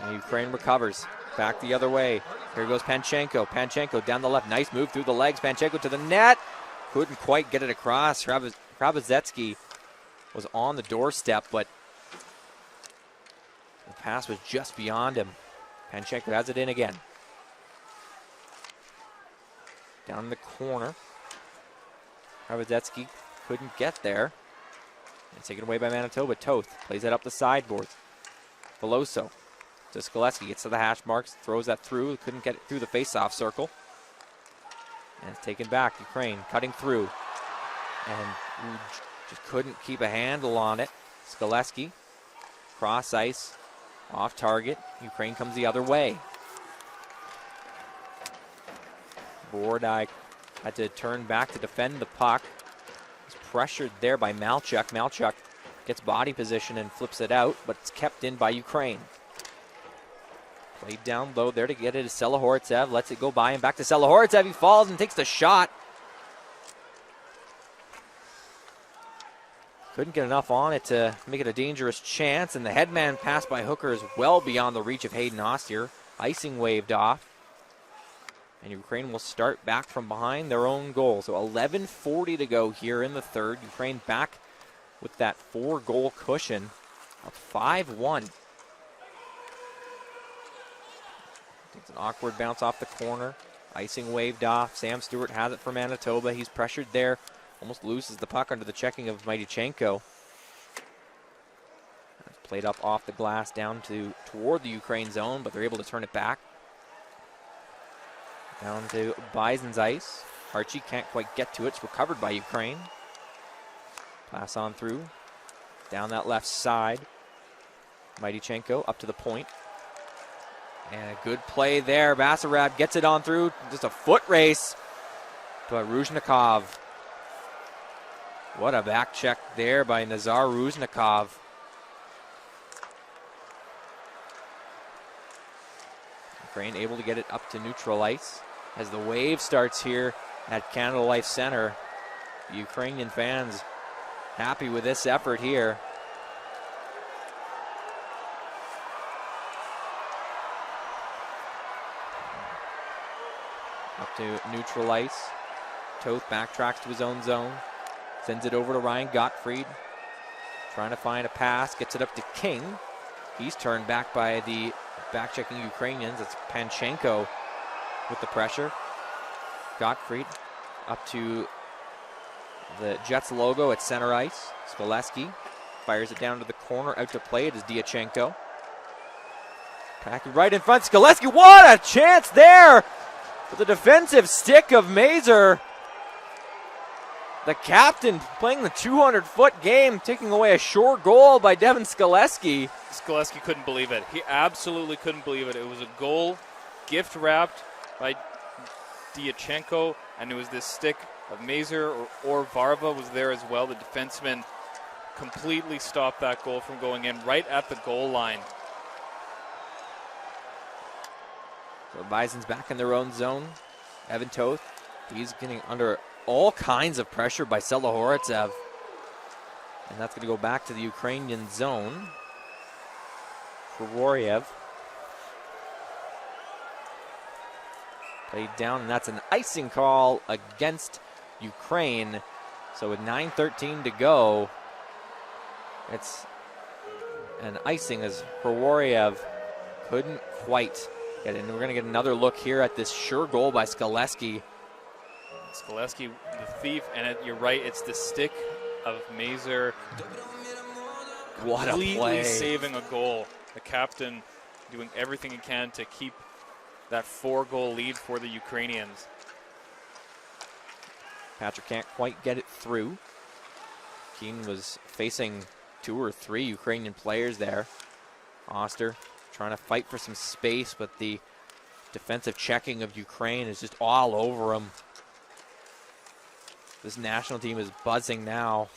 And Ukraine recovers. Back the other way. Here goes Panchenko. Panchenko down the left. Nice move through the legs. Panchenko to the net. Couldn't quite get it across. Krabazetsky was on the doorstep, but the pass was just beyond him. Panchenko has it in again. Down in the corner. Krabazetsky couldn't get there. It's taken away by Manitoba. Toth plays that up the sideboards. Veloso to Skoleski. Gets to the hash marks. Throws that through. Couldn't get it through the face-off circle. And it's taken back. Ukraine cutting through. And just couldn't keep a handle on it. Skoleski. Cross ice. Off target. Ukraine comes the other way. Borodai had to turn back to defend the puck. He's pressured there by Malchuk. Malchuk gets body position and flips it out, but it's kept in by Ukraine. Played down low there to get it to Selahortsev. Lets it go by and back to Selahortsev. He falls and takes the shot. Couldn't get enough on it to make it a dangerous chance, and the headman pass by Hooker is well beyond the reach of Hayden Ostier. Icing waved off. And Ukraine will start back from behind their own goal. So 11:40 to go here in the third. Ukraine back with that 4-goal cushion of 5-1. Takes an awkward bounce off the corner. Icing waved off. Sam Stewart has it for Manitoba. He's pressured there. Almost loses the puck under the checking of Mitychenko. Played up off the glass down toward the Ukraine zone, but they're able to turn it back. Down to Bison's ice. Archie can't quite get to it. It's recovered by Ukraine. Pass on through. Down that left side. Mitychenko up to the point. And a good play there. Basarab gets it on through. Just a foot race. But Ruzhnikov. What a back check there by Nazar Ruzhnikov. Ukraine able to get it up to neutral ice. As the wave starts here at Canada Life Center, the Ukrainian fans happy with this effort here. Up to neutral ice. Toth backtracks to his own zone. Sends it over to Ryan Gottfried. Trying to find a pass. Gets it up to King. He's turned back by the back-checking Ukrainians. It's Panchenko with the pressure. Gottfried up to the Jets logo at center ice. Skoleski fires it down to the corner. Out to play it is Diachenko. Packing right in front. Skoleski, what a chance there! With the defensive stick of Mazer. The captain playing the 200-foot game, taking away a short goal by Devin Skoleski. Skoleski couldn't believe it. He absolutely couldn't believe it. It was a goal gift-wrapped by Diachenko, and it was this stick of Mazer or Varva was there as well. The defenseman completely stopped that goal from going in right at the goal line. So Bison's back in their own zone. Evan Toth, he's getting under all kinds of pressure by Selahoritsev. And that's going to go back to the Ukrainian zone for Wariev. Played down, and that's an icing call against Ukraine. So with 9:13 to go, it's an icing as Wariev couldn't quite get in. We're going to get another look here at this sure goal by Skaleski. Skaleski, the thief, and you're right, it's the stick of Mazur. What a completely play. Saving a goal. The captain doing everything he can to keep that 4-goal lead for the Ukrainians. Patrick can't quite get it through. Keane was facing 2 or 3 Ukrainian players there. Oster trying to fight for some space, but the defensive checking of Ukraine is just all over him. This national team is buzzing now.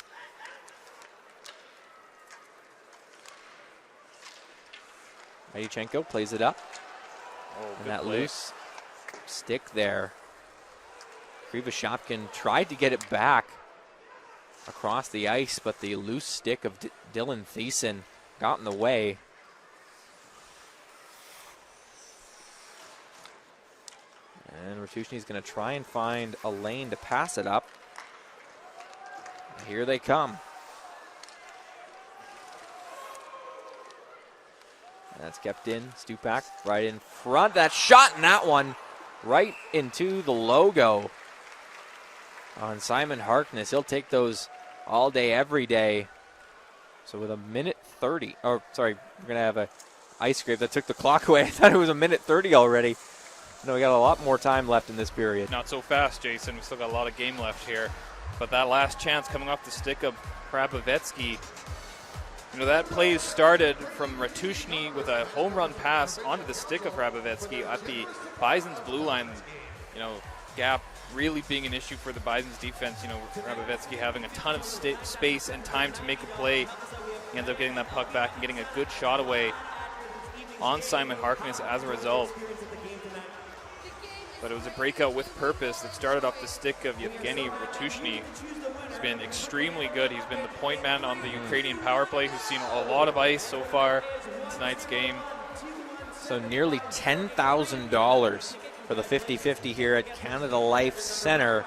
Madychenko plays it up. And that play. loose stick there. Krivoshovkin tried to get it back across the ice, but the loose stick of Dylan Thiessen got in the way. And Ratushny's going to try and find a lane to pass it up. Here they come. That's kept in. Stupak right in front. That shot in that one right into the logo on Simon Harkness. He'll take those all day, every day. So with a minute 30, or sorry, we're going to have a ice scrape that took the clock away. I thought it was a minute 30 already. No, we got a lot more time left in this period. Not so fast, Jason. We still got a lot of game left here. But that last chance coming off the stick of Hrabovetsky, you know, that play started from Ratushny with a home run pass onto the stick of Hrabovetsky at the Bison's blue line. You know, gap really being an issue for the Bison's defense. You know, Hrabovetsky having a ton of space and time to make a play. He ends up getting that puck back and getting a good shot away on Simon Harkness as a result. But it was a breakout with purpose that started off the stick of Yevgeny Ratushny. He's been extremely good. He's been the point man on the Ukrainian power play, who's seen a lot of ice so far tonight's game. So nearly $10,000 for the 50-50 here at Canada Life Center.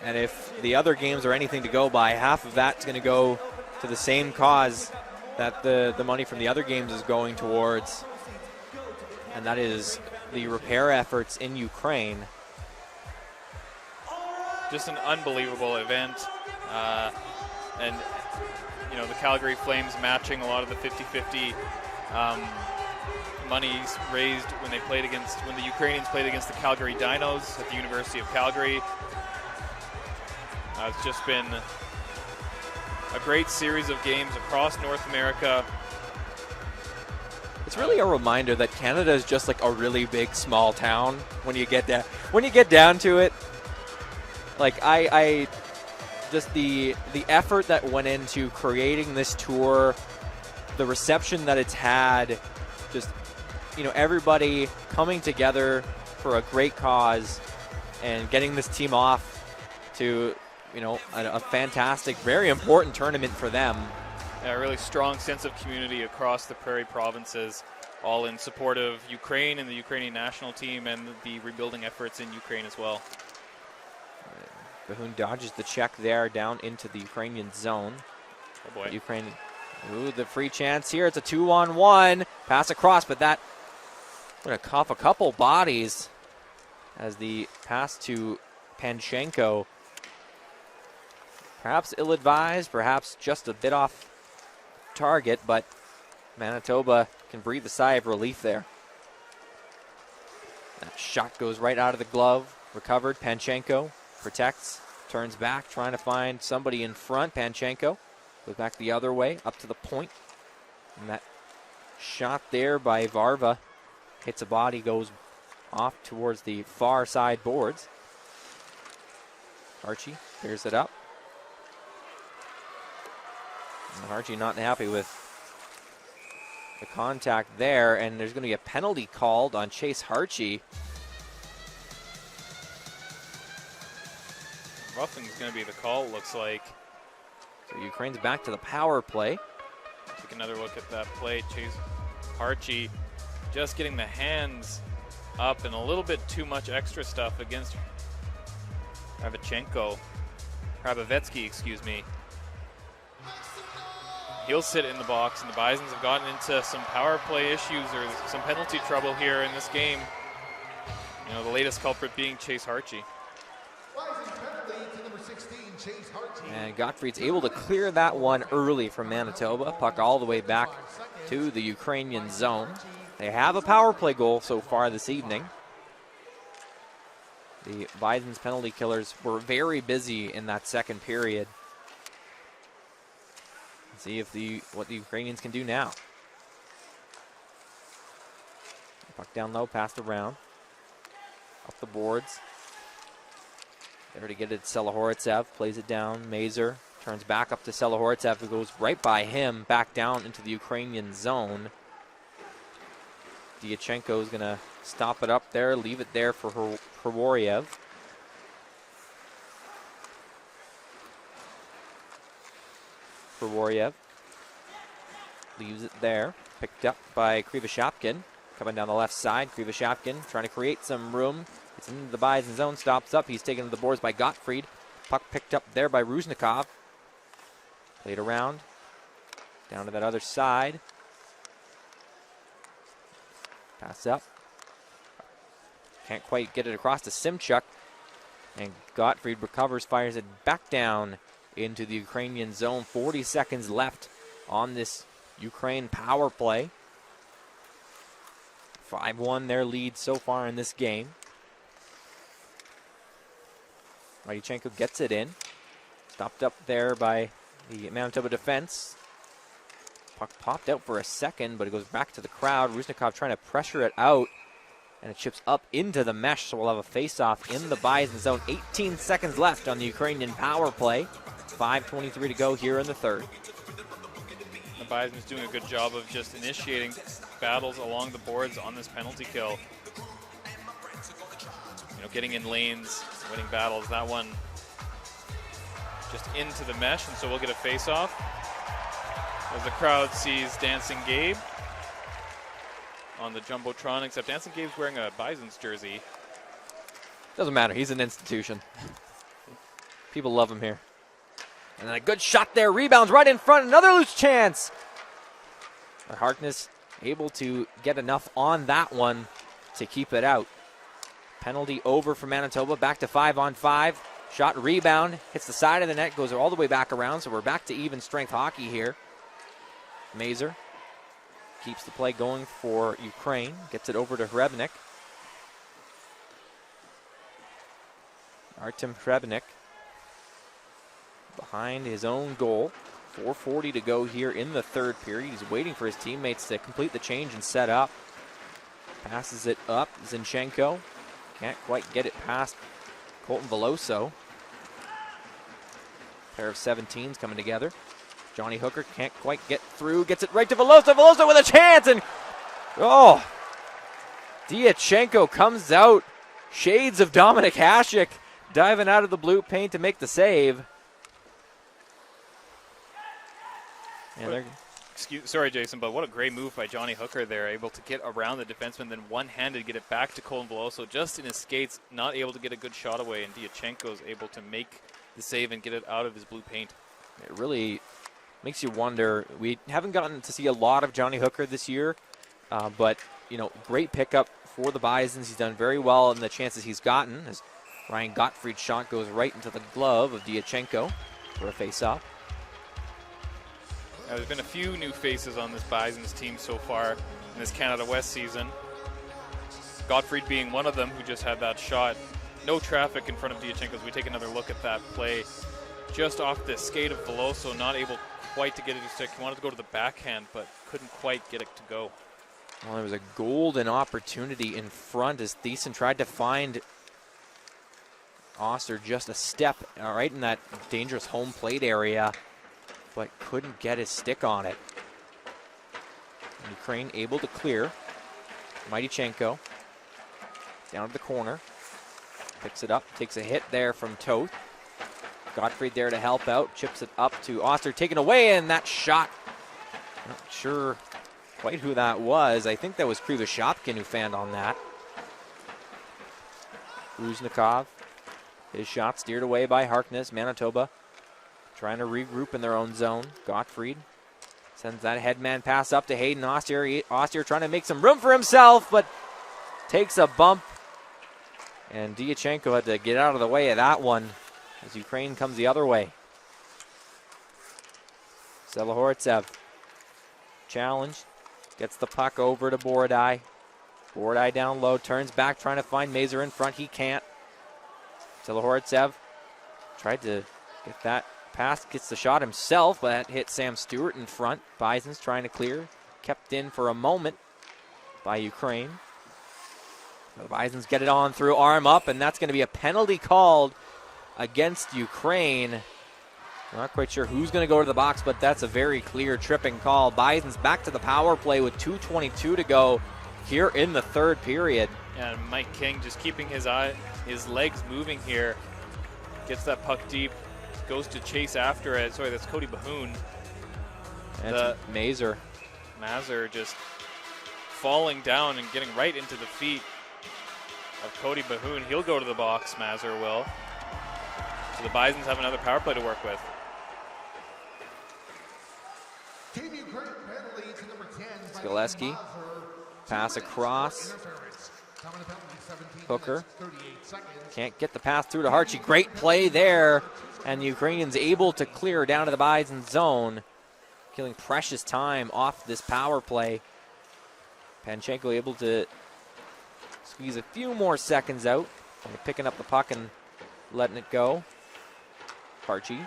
And if the other games are anything to go by, half of that's going to go to the same cause that the money from the other games is going towards. And that is the repair efforts in Ukraine. Just an unbelievable event. And, you know, the Calgary Flames matching a lot of the 50-50 monies raised when the Ukrainians played against the Calgary Dinos at the University of Calgary. It's just been a great series of games across North America. It's really a reminder that Canada is just like a really big small town when you get down to it. Like I just the effort that went into creating this tour, the reception that it's had, just, you know, everybody coming together for a great cause and getting this team off to, you know, a fantastic, very important tournament for them. A really strong sense of community across the Prairie provinces, all in support of Ukraine and the Ukrainian national team and the rebuilding efforts in Ukraine as well. Bahun dodges the check there down into the Ukrainian zone. Oh boy. Ukraine, ooh, the free chance here. It's a 2-on-1. Pass across, but that going to cuff a couple bodies as the pass to Panchenko. Perhaps ill-advised, perhaps just a bit off target, but Manitoba can breathe a sigh of relief there. That shot goes right out of the glove. Recovered. Panchenko protects, turns back, trying to find somebody in front. Panchenko goes back the other way, up to the point. And that shot there by Varva hits a body, goes off towards the far side boards. Archie clears it up. And Archie not happy with the contact there, and there's going to be a penalty called on Chase Harchie. Roughing's going to be the call, it looks like. So Ukraine's back to the power play. Take another look at that play. Chase Archie just getting the hands up and a little bit too much extra stuff against Hrabovetsky, excuse me. He'll sit in the box, and the Bisons have gotten into some power play issues or some penalty trouble here in this game. You know, the latest culprit being Chase Archie. And Gottfried's able to clear that one early from Manitoba. Puck all the way back to the Ukrainian zone. They have a power play goal so far this evening. The Bison's penalty killers were very busy in that second period. Let's see if what the Ukrainians can do now. Puck down low, passed around. Up the boards. There to get it, Selahoritsev plays it down. Mazur turns back up to Selahoritsev, who goes right by him, back down into the Ukrainian zone. Diachenko is going to stop it up there, leave it there for Hrabovetsky. Hrabovetsky leaves it there, picked up by Krivoshyapkin. Coming down the left side, Krivoshyapkin trying to create some room. It's into the Bison zone, stops up. He's taken to the boards by Gottfried. Puck picked up there by Ruzhnikov. Played around. Down to that other side. Pass up. Can't quite get it across to Simchuk. And Gottfried recovers, fires it back down into the Ukrainian zone. 40 seconds left on this Ukraine power play. 5-1 their lead so far in this game. Radichenko gets it in. Stopped up there by the Manitoba defense. Puck popped out for a second, but it goes back to the crowd. Ruzhnikov trying to pressure it out, and it chips up into the mesh, so we'll have a face-off in the Bison zone. 18 seconds left on the Ukrainian power play. 5:23 to go here in the third. The Bison's doing a good job of just initiating battles along the boards on this penalty kill. You know, getting in lanes, winning battles. That one just into the mesh, and so we'll get a face-off as the crowd sees Dancing Gabe on the Jumbotron, except Dancing Gabe's wearing a Bison's jersey. Doesn't matter, he's an institution. People love him here. And then a good shot there, rebounds right in front, another loose chance. But Harkness able to get enough on that one to keep it out. Penalty over for Manitoba, back to 5-on-5. Shot, rebound, hits the side of the net, goes all the way back around, so we're back to even strength hockey here. Mazur keeps the play going for Ukraine, gets it over to Hrebnik. Artem Hrebnik behind his own goal. 4:40 to go here in the third period. He's waiting for his teammates to complete the change and set up. Passes it up, Zinchenko. Can't quite get it past Colton Veloso. Pair of 17s coming together. Johnny Hooker can't quite get through. Gets it right to Veloso. Veloso with a chance, and oh! Diachenko comes out. Shades of Dominic Hasek diving out of the blue paint to make the save. And sorry, Jason, but what a great move by Johnny Hooker there, able to get around the defenseman, then one-handed get it back to Colton Veloso, just in his skates, not able to get a good shot away, and Diachenko's able to make the save and get it out of his blue paint. It really makes you wonder. We haven't gotten to see a lot of Johnny Hooker this year, but, you know, great pickup for the Bisons. He's done very well in the chances he's gotten, as Ryan Gottfried's shot goes right into the glove of Diachenko for a face-off. There's been a few new faces on this Bisons team so far in this Canada West season. Gottfried being one of them, who just had that shot. No traffic in front of Diachenko as we take another look at that play. Just off the skate of Veloso, not able quite to get it to stick. He wanted to go to the backhand, but couldn't quite get it to go. Well, there was a golden opportunity in front as Thiessen tried to find Oster just a step right in that dangerous home plate area, but couldn't get his stick on it. And Ukraine able to clear. Mightychenko down to the corner. Picks it up, takes a hit there from Toth. Gottfried there to help out. Chips it up to Oster, taken away, and that shot. Not sure quite who that was. I think that was Krivoshoppkin who fanned on that. Ruznikov, his shot steered away by Harkness. Manitoba trying to regroup in their own zone. Gottfried sends that headman pass up to Hayden Oster. Oster trying to make some room for himself, but takes a bump. And Diachenko had to get out of the way of that one as Ukraine comes the other way. Selahortsev challenged, gets the puck over to Borodai. Borodai down low, turns back, trying to find Mazur in front. He can't. Selahortsev tried to get that pass, gets the shot himself, but that hit Sam Stewart in front. Bison's trying to clear, kept in for a moment by Ukraine. The Bisons get it on through, arm up, and that's going to be a penalty called against Ukraine. Not quite sure who's going to go to the box, but that's a very clear tripping call. Bison's back to the power play with 2:22 to go here in the third period. And Mike King just keeping his legs moving here. Gets that puck deep, goes to chase after it. Sorry, that's Cody Bahoon. That's Mazur. Mazur just falling down and getting right into the feet of Cody Bahoon. He'll go to the box, Mazur will. So the Bisons have another power play to work with. Team Ukraine penalty to number 10. Skaleski, pass across. Hooker can't get the pass through to Harchi. Great play there, and the Ukrainians able to clear down to the Bison zone, killing precious time off this power play. Panchenko able to squeeze a few more seconds out, picking up the puck and letting it go. Harchi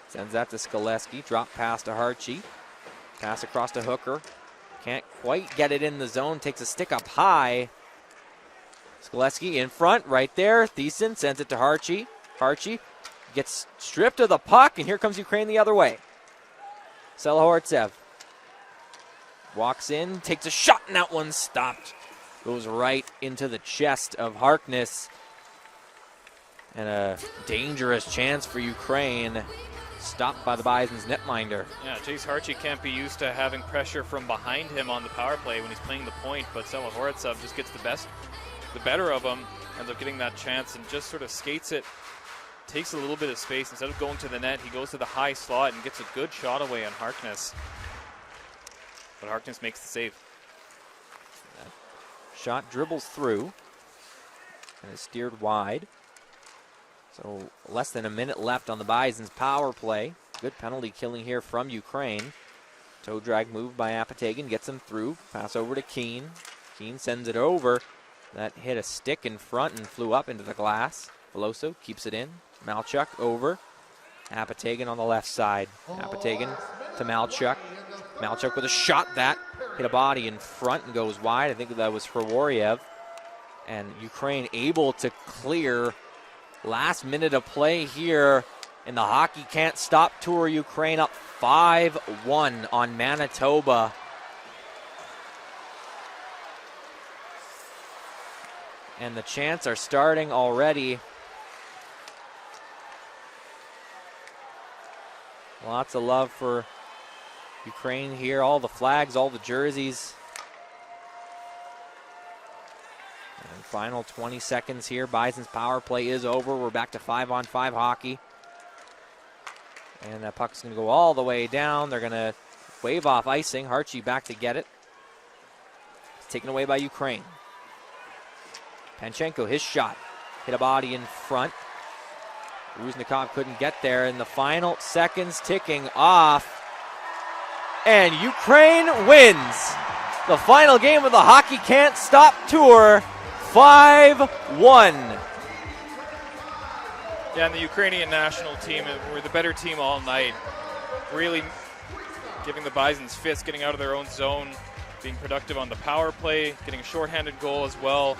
sends that to Skaleski. Drop pass to Harchi. Pass across to Hooker. Can't quite get it in the zone. Takes a stick up high. Skaleski in front right there. Thiessen sends it to Harchi. Harchi gets stripped of the puck, and here comes Ukraine the other way. Selahortsev walks in, takes a shot, and that one's stopped. Goes right into the chest of Harkness. And a dangerous chance for Ukraine. Stopped by the Bison's netminder. Yeah, Chase Harchi can't be used to having pressure from behind him on the power play when he's playing the point, but Selahortsev just gets the better of him, ends up getting that chance and just sort of skates it, takes a little bit of space. Instead of going to the net, he goes to the high slot and gets a good shot away on Harkness. But Harkness makes the save. That shot dribbles through and is steered wide. So less than a minute left on the Bison's power play. Good penalty killing here from Ukraine. Toe drag move by Apatagan, gets him through. Pass over to Keene. Keene sends it over. That hit a stick in front and flew up into the glass. Veloso keeps it in. Malchuk over. Apatagan on the left side. Apatagan to Malchuk. Malchuk with a shot that hit a body in front and goes wide. I think that was for Wariev. And Ukraine able to clear. Last minute of play here in the Hockey Can't Stop Tour. Ukraine up 5-1 on Manitoba. And the chants are starting already. Lots of love for Ukraine here. All the flags, all the jerseys. And final 20 seconds here. Bison's power play is over. We're back to 5-on-5 hockey. And that puck's going to go all the way down. They're going to wave off icing. Harchi back to get it. It's taken away by Ukraine. Panchenko, his shot. Hit a body in front. Ruznikov couldn't get there. In the final seconds ticking off. And Ukraine wins the final game of the Hockey Can't Stop Tour. 5-1. Yeah, and the Ukrainian national team were the better team all night. Really giving the Bisons fits, getting out of their own zone, being productive on the power play, getting a shorthanded goal as well.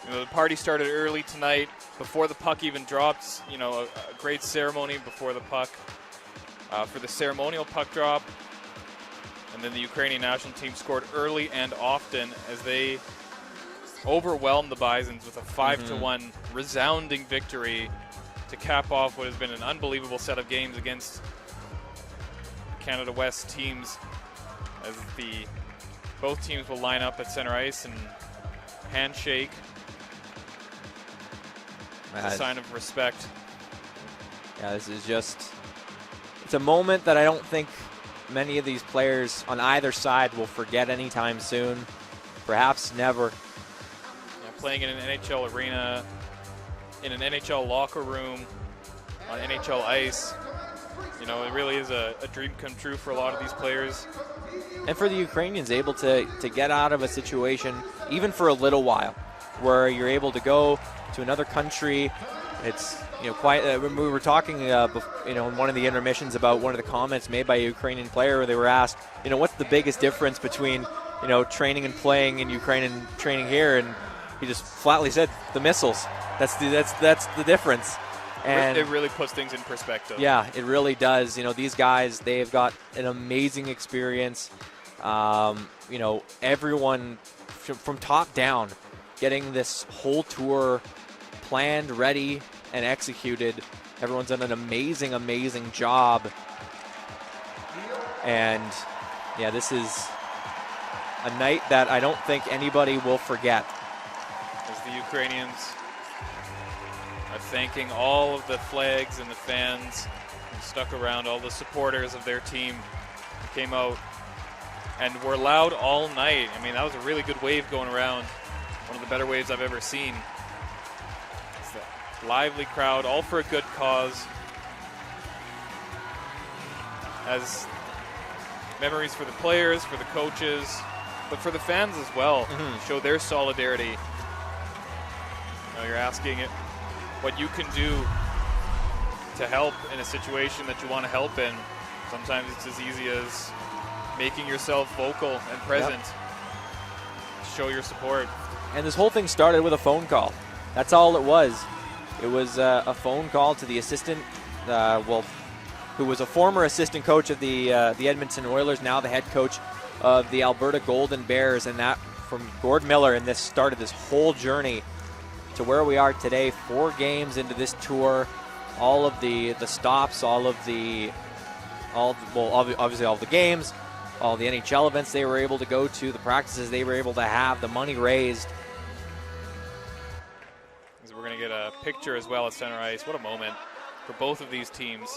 You know, the party started early tonight, before the puck even dropped. You know, a great ceremony before the puck, for the ceremonial puck drop. And then the Ukrainian national team scored early and often as they overwhelmed the Bisons with a 5-1 resounding victory to cap off what has been an unbelievable set of games against Canada West teams, as both teams will line up at center ice and handshake as a sign of respect. Yeah, this is just, it's a moment that I don't think many of these players on either side will forget anytime soon. Perhaps never. Yeah, playing in an NHL arena, in an NHL locker room, on NHL ice, you know, it really is a dream come true for a lot of these players. And for the Ukrainians, able to get out of a situation, even for a little while, where you're able to go to another country. It's, you know, quite. We were talking, you know, in one of the intermissions about one of the comments made by a Ukrainian player, where they were asked, you know, what's the biggest difference between, you know, training and playing in Ukraine and training here, and he just flatly said, the missiles. That's the difference. And it really puts things in perspective. Yeah, it really does. You know, these guys, they've got an amazing experience. You know, everyone from top down getting this whole tour planned, ready, and executed. Everyone's done an amazing, amazing job. And yeah, this is a night that I don't think anybody will forget. As the Ukrainians are thanking all of the flags and the fans who stuck around, all the supporters of their team who came out and were loud all night. I mean, that was a really good wave going around. One of the better waves I've ever seen. It's a lively crowd, all for a good cause. As memories for the players, for the coaches, but for the fans as well. Show their solidarity. You know, you're asking it what you can do to help in a situation that you want to help in. Sometimes it's as easy as making yourself vocal and present. Show your support. And this whole thing started with a phone call. That's all it was. It was a phone call to the assistant, who was a former assistant coach of the Edmonton Oilers, now the head coach of the Alberta Golden Bears, and that from Gord Miller, and this started this whole journey to where we are today, 4 games into this tour, all of the stops, obviously all the games, all the NHL events they were able to go to, the practices they were able to have, the money raised. We're going to get a picture as well at center ice. What a moment for both of these teams.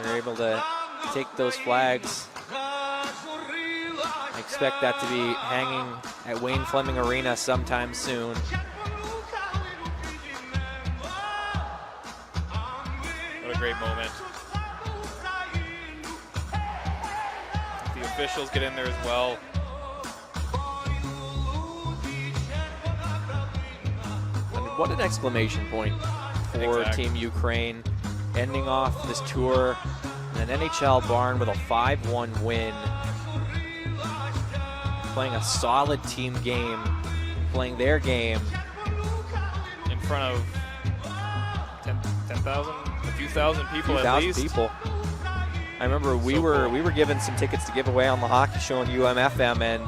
They're able to take those flags. I expect that to be hanging at Wayne Fleming Arena sometime soon. What a great moment. The officials get in there as well. And what an exclamation point for Team Ukraine, ending off this tour in an NHL barn with a 5-1 win. Playing a solid team game, playing their game. In front of 10,000, a few thousand people at least. People. I remember we were given some tickets to give away on the hockey show on UMFM, and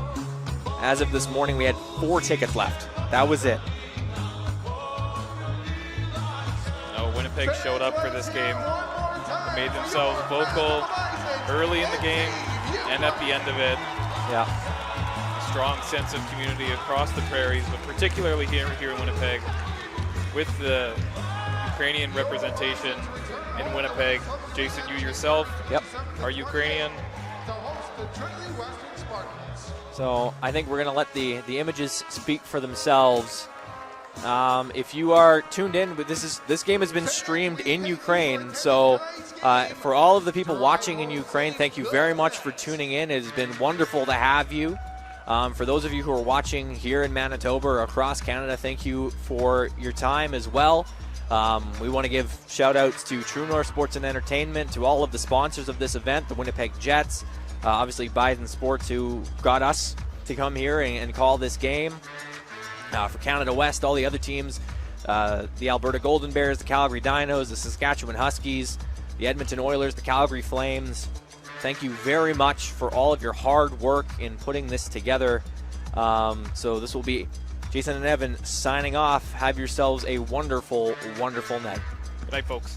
as of this morning, we had 4 tickets left. That was it. Winnipeg showed up for this game. They made themselves vocal early in the game and at the end of it. Yeah. A strong sense of community across the prairies, but particularly here in Winnipeg, with the Ukrainian representation in Winnipeg. Jason, you yourself are Ukrainian. So I think we're going to let the images speak for themselves. If you are tuned in, this game has been streamed in Ukraine. So for all of the people watching in Ukraine, thank you very much for tuning in. It has been wonderful to have you. For those of you who are watching here in Manitoba or across Canada, thank you for your time as well. We want to give shout outs to True North Sports and Entertainment, to all of the sponsors of this event, the Winnipeg Jets, obviously Bison Sports, who got us to come here and call this game. For Canada West, all the other teams, the Alberta Golden Bears, the Calgary Dinos, the Saskatchewan Huskies, the Edmonton Oilers, the Calgary Flames. Thank you very much for all of your hard work in putting this together. So this will be Jason and Evan signing off. Have yourselves a wonderful, wonderful night. Good night, folks.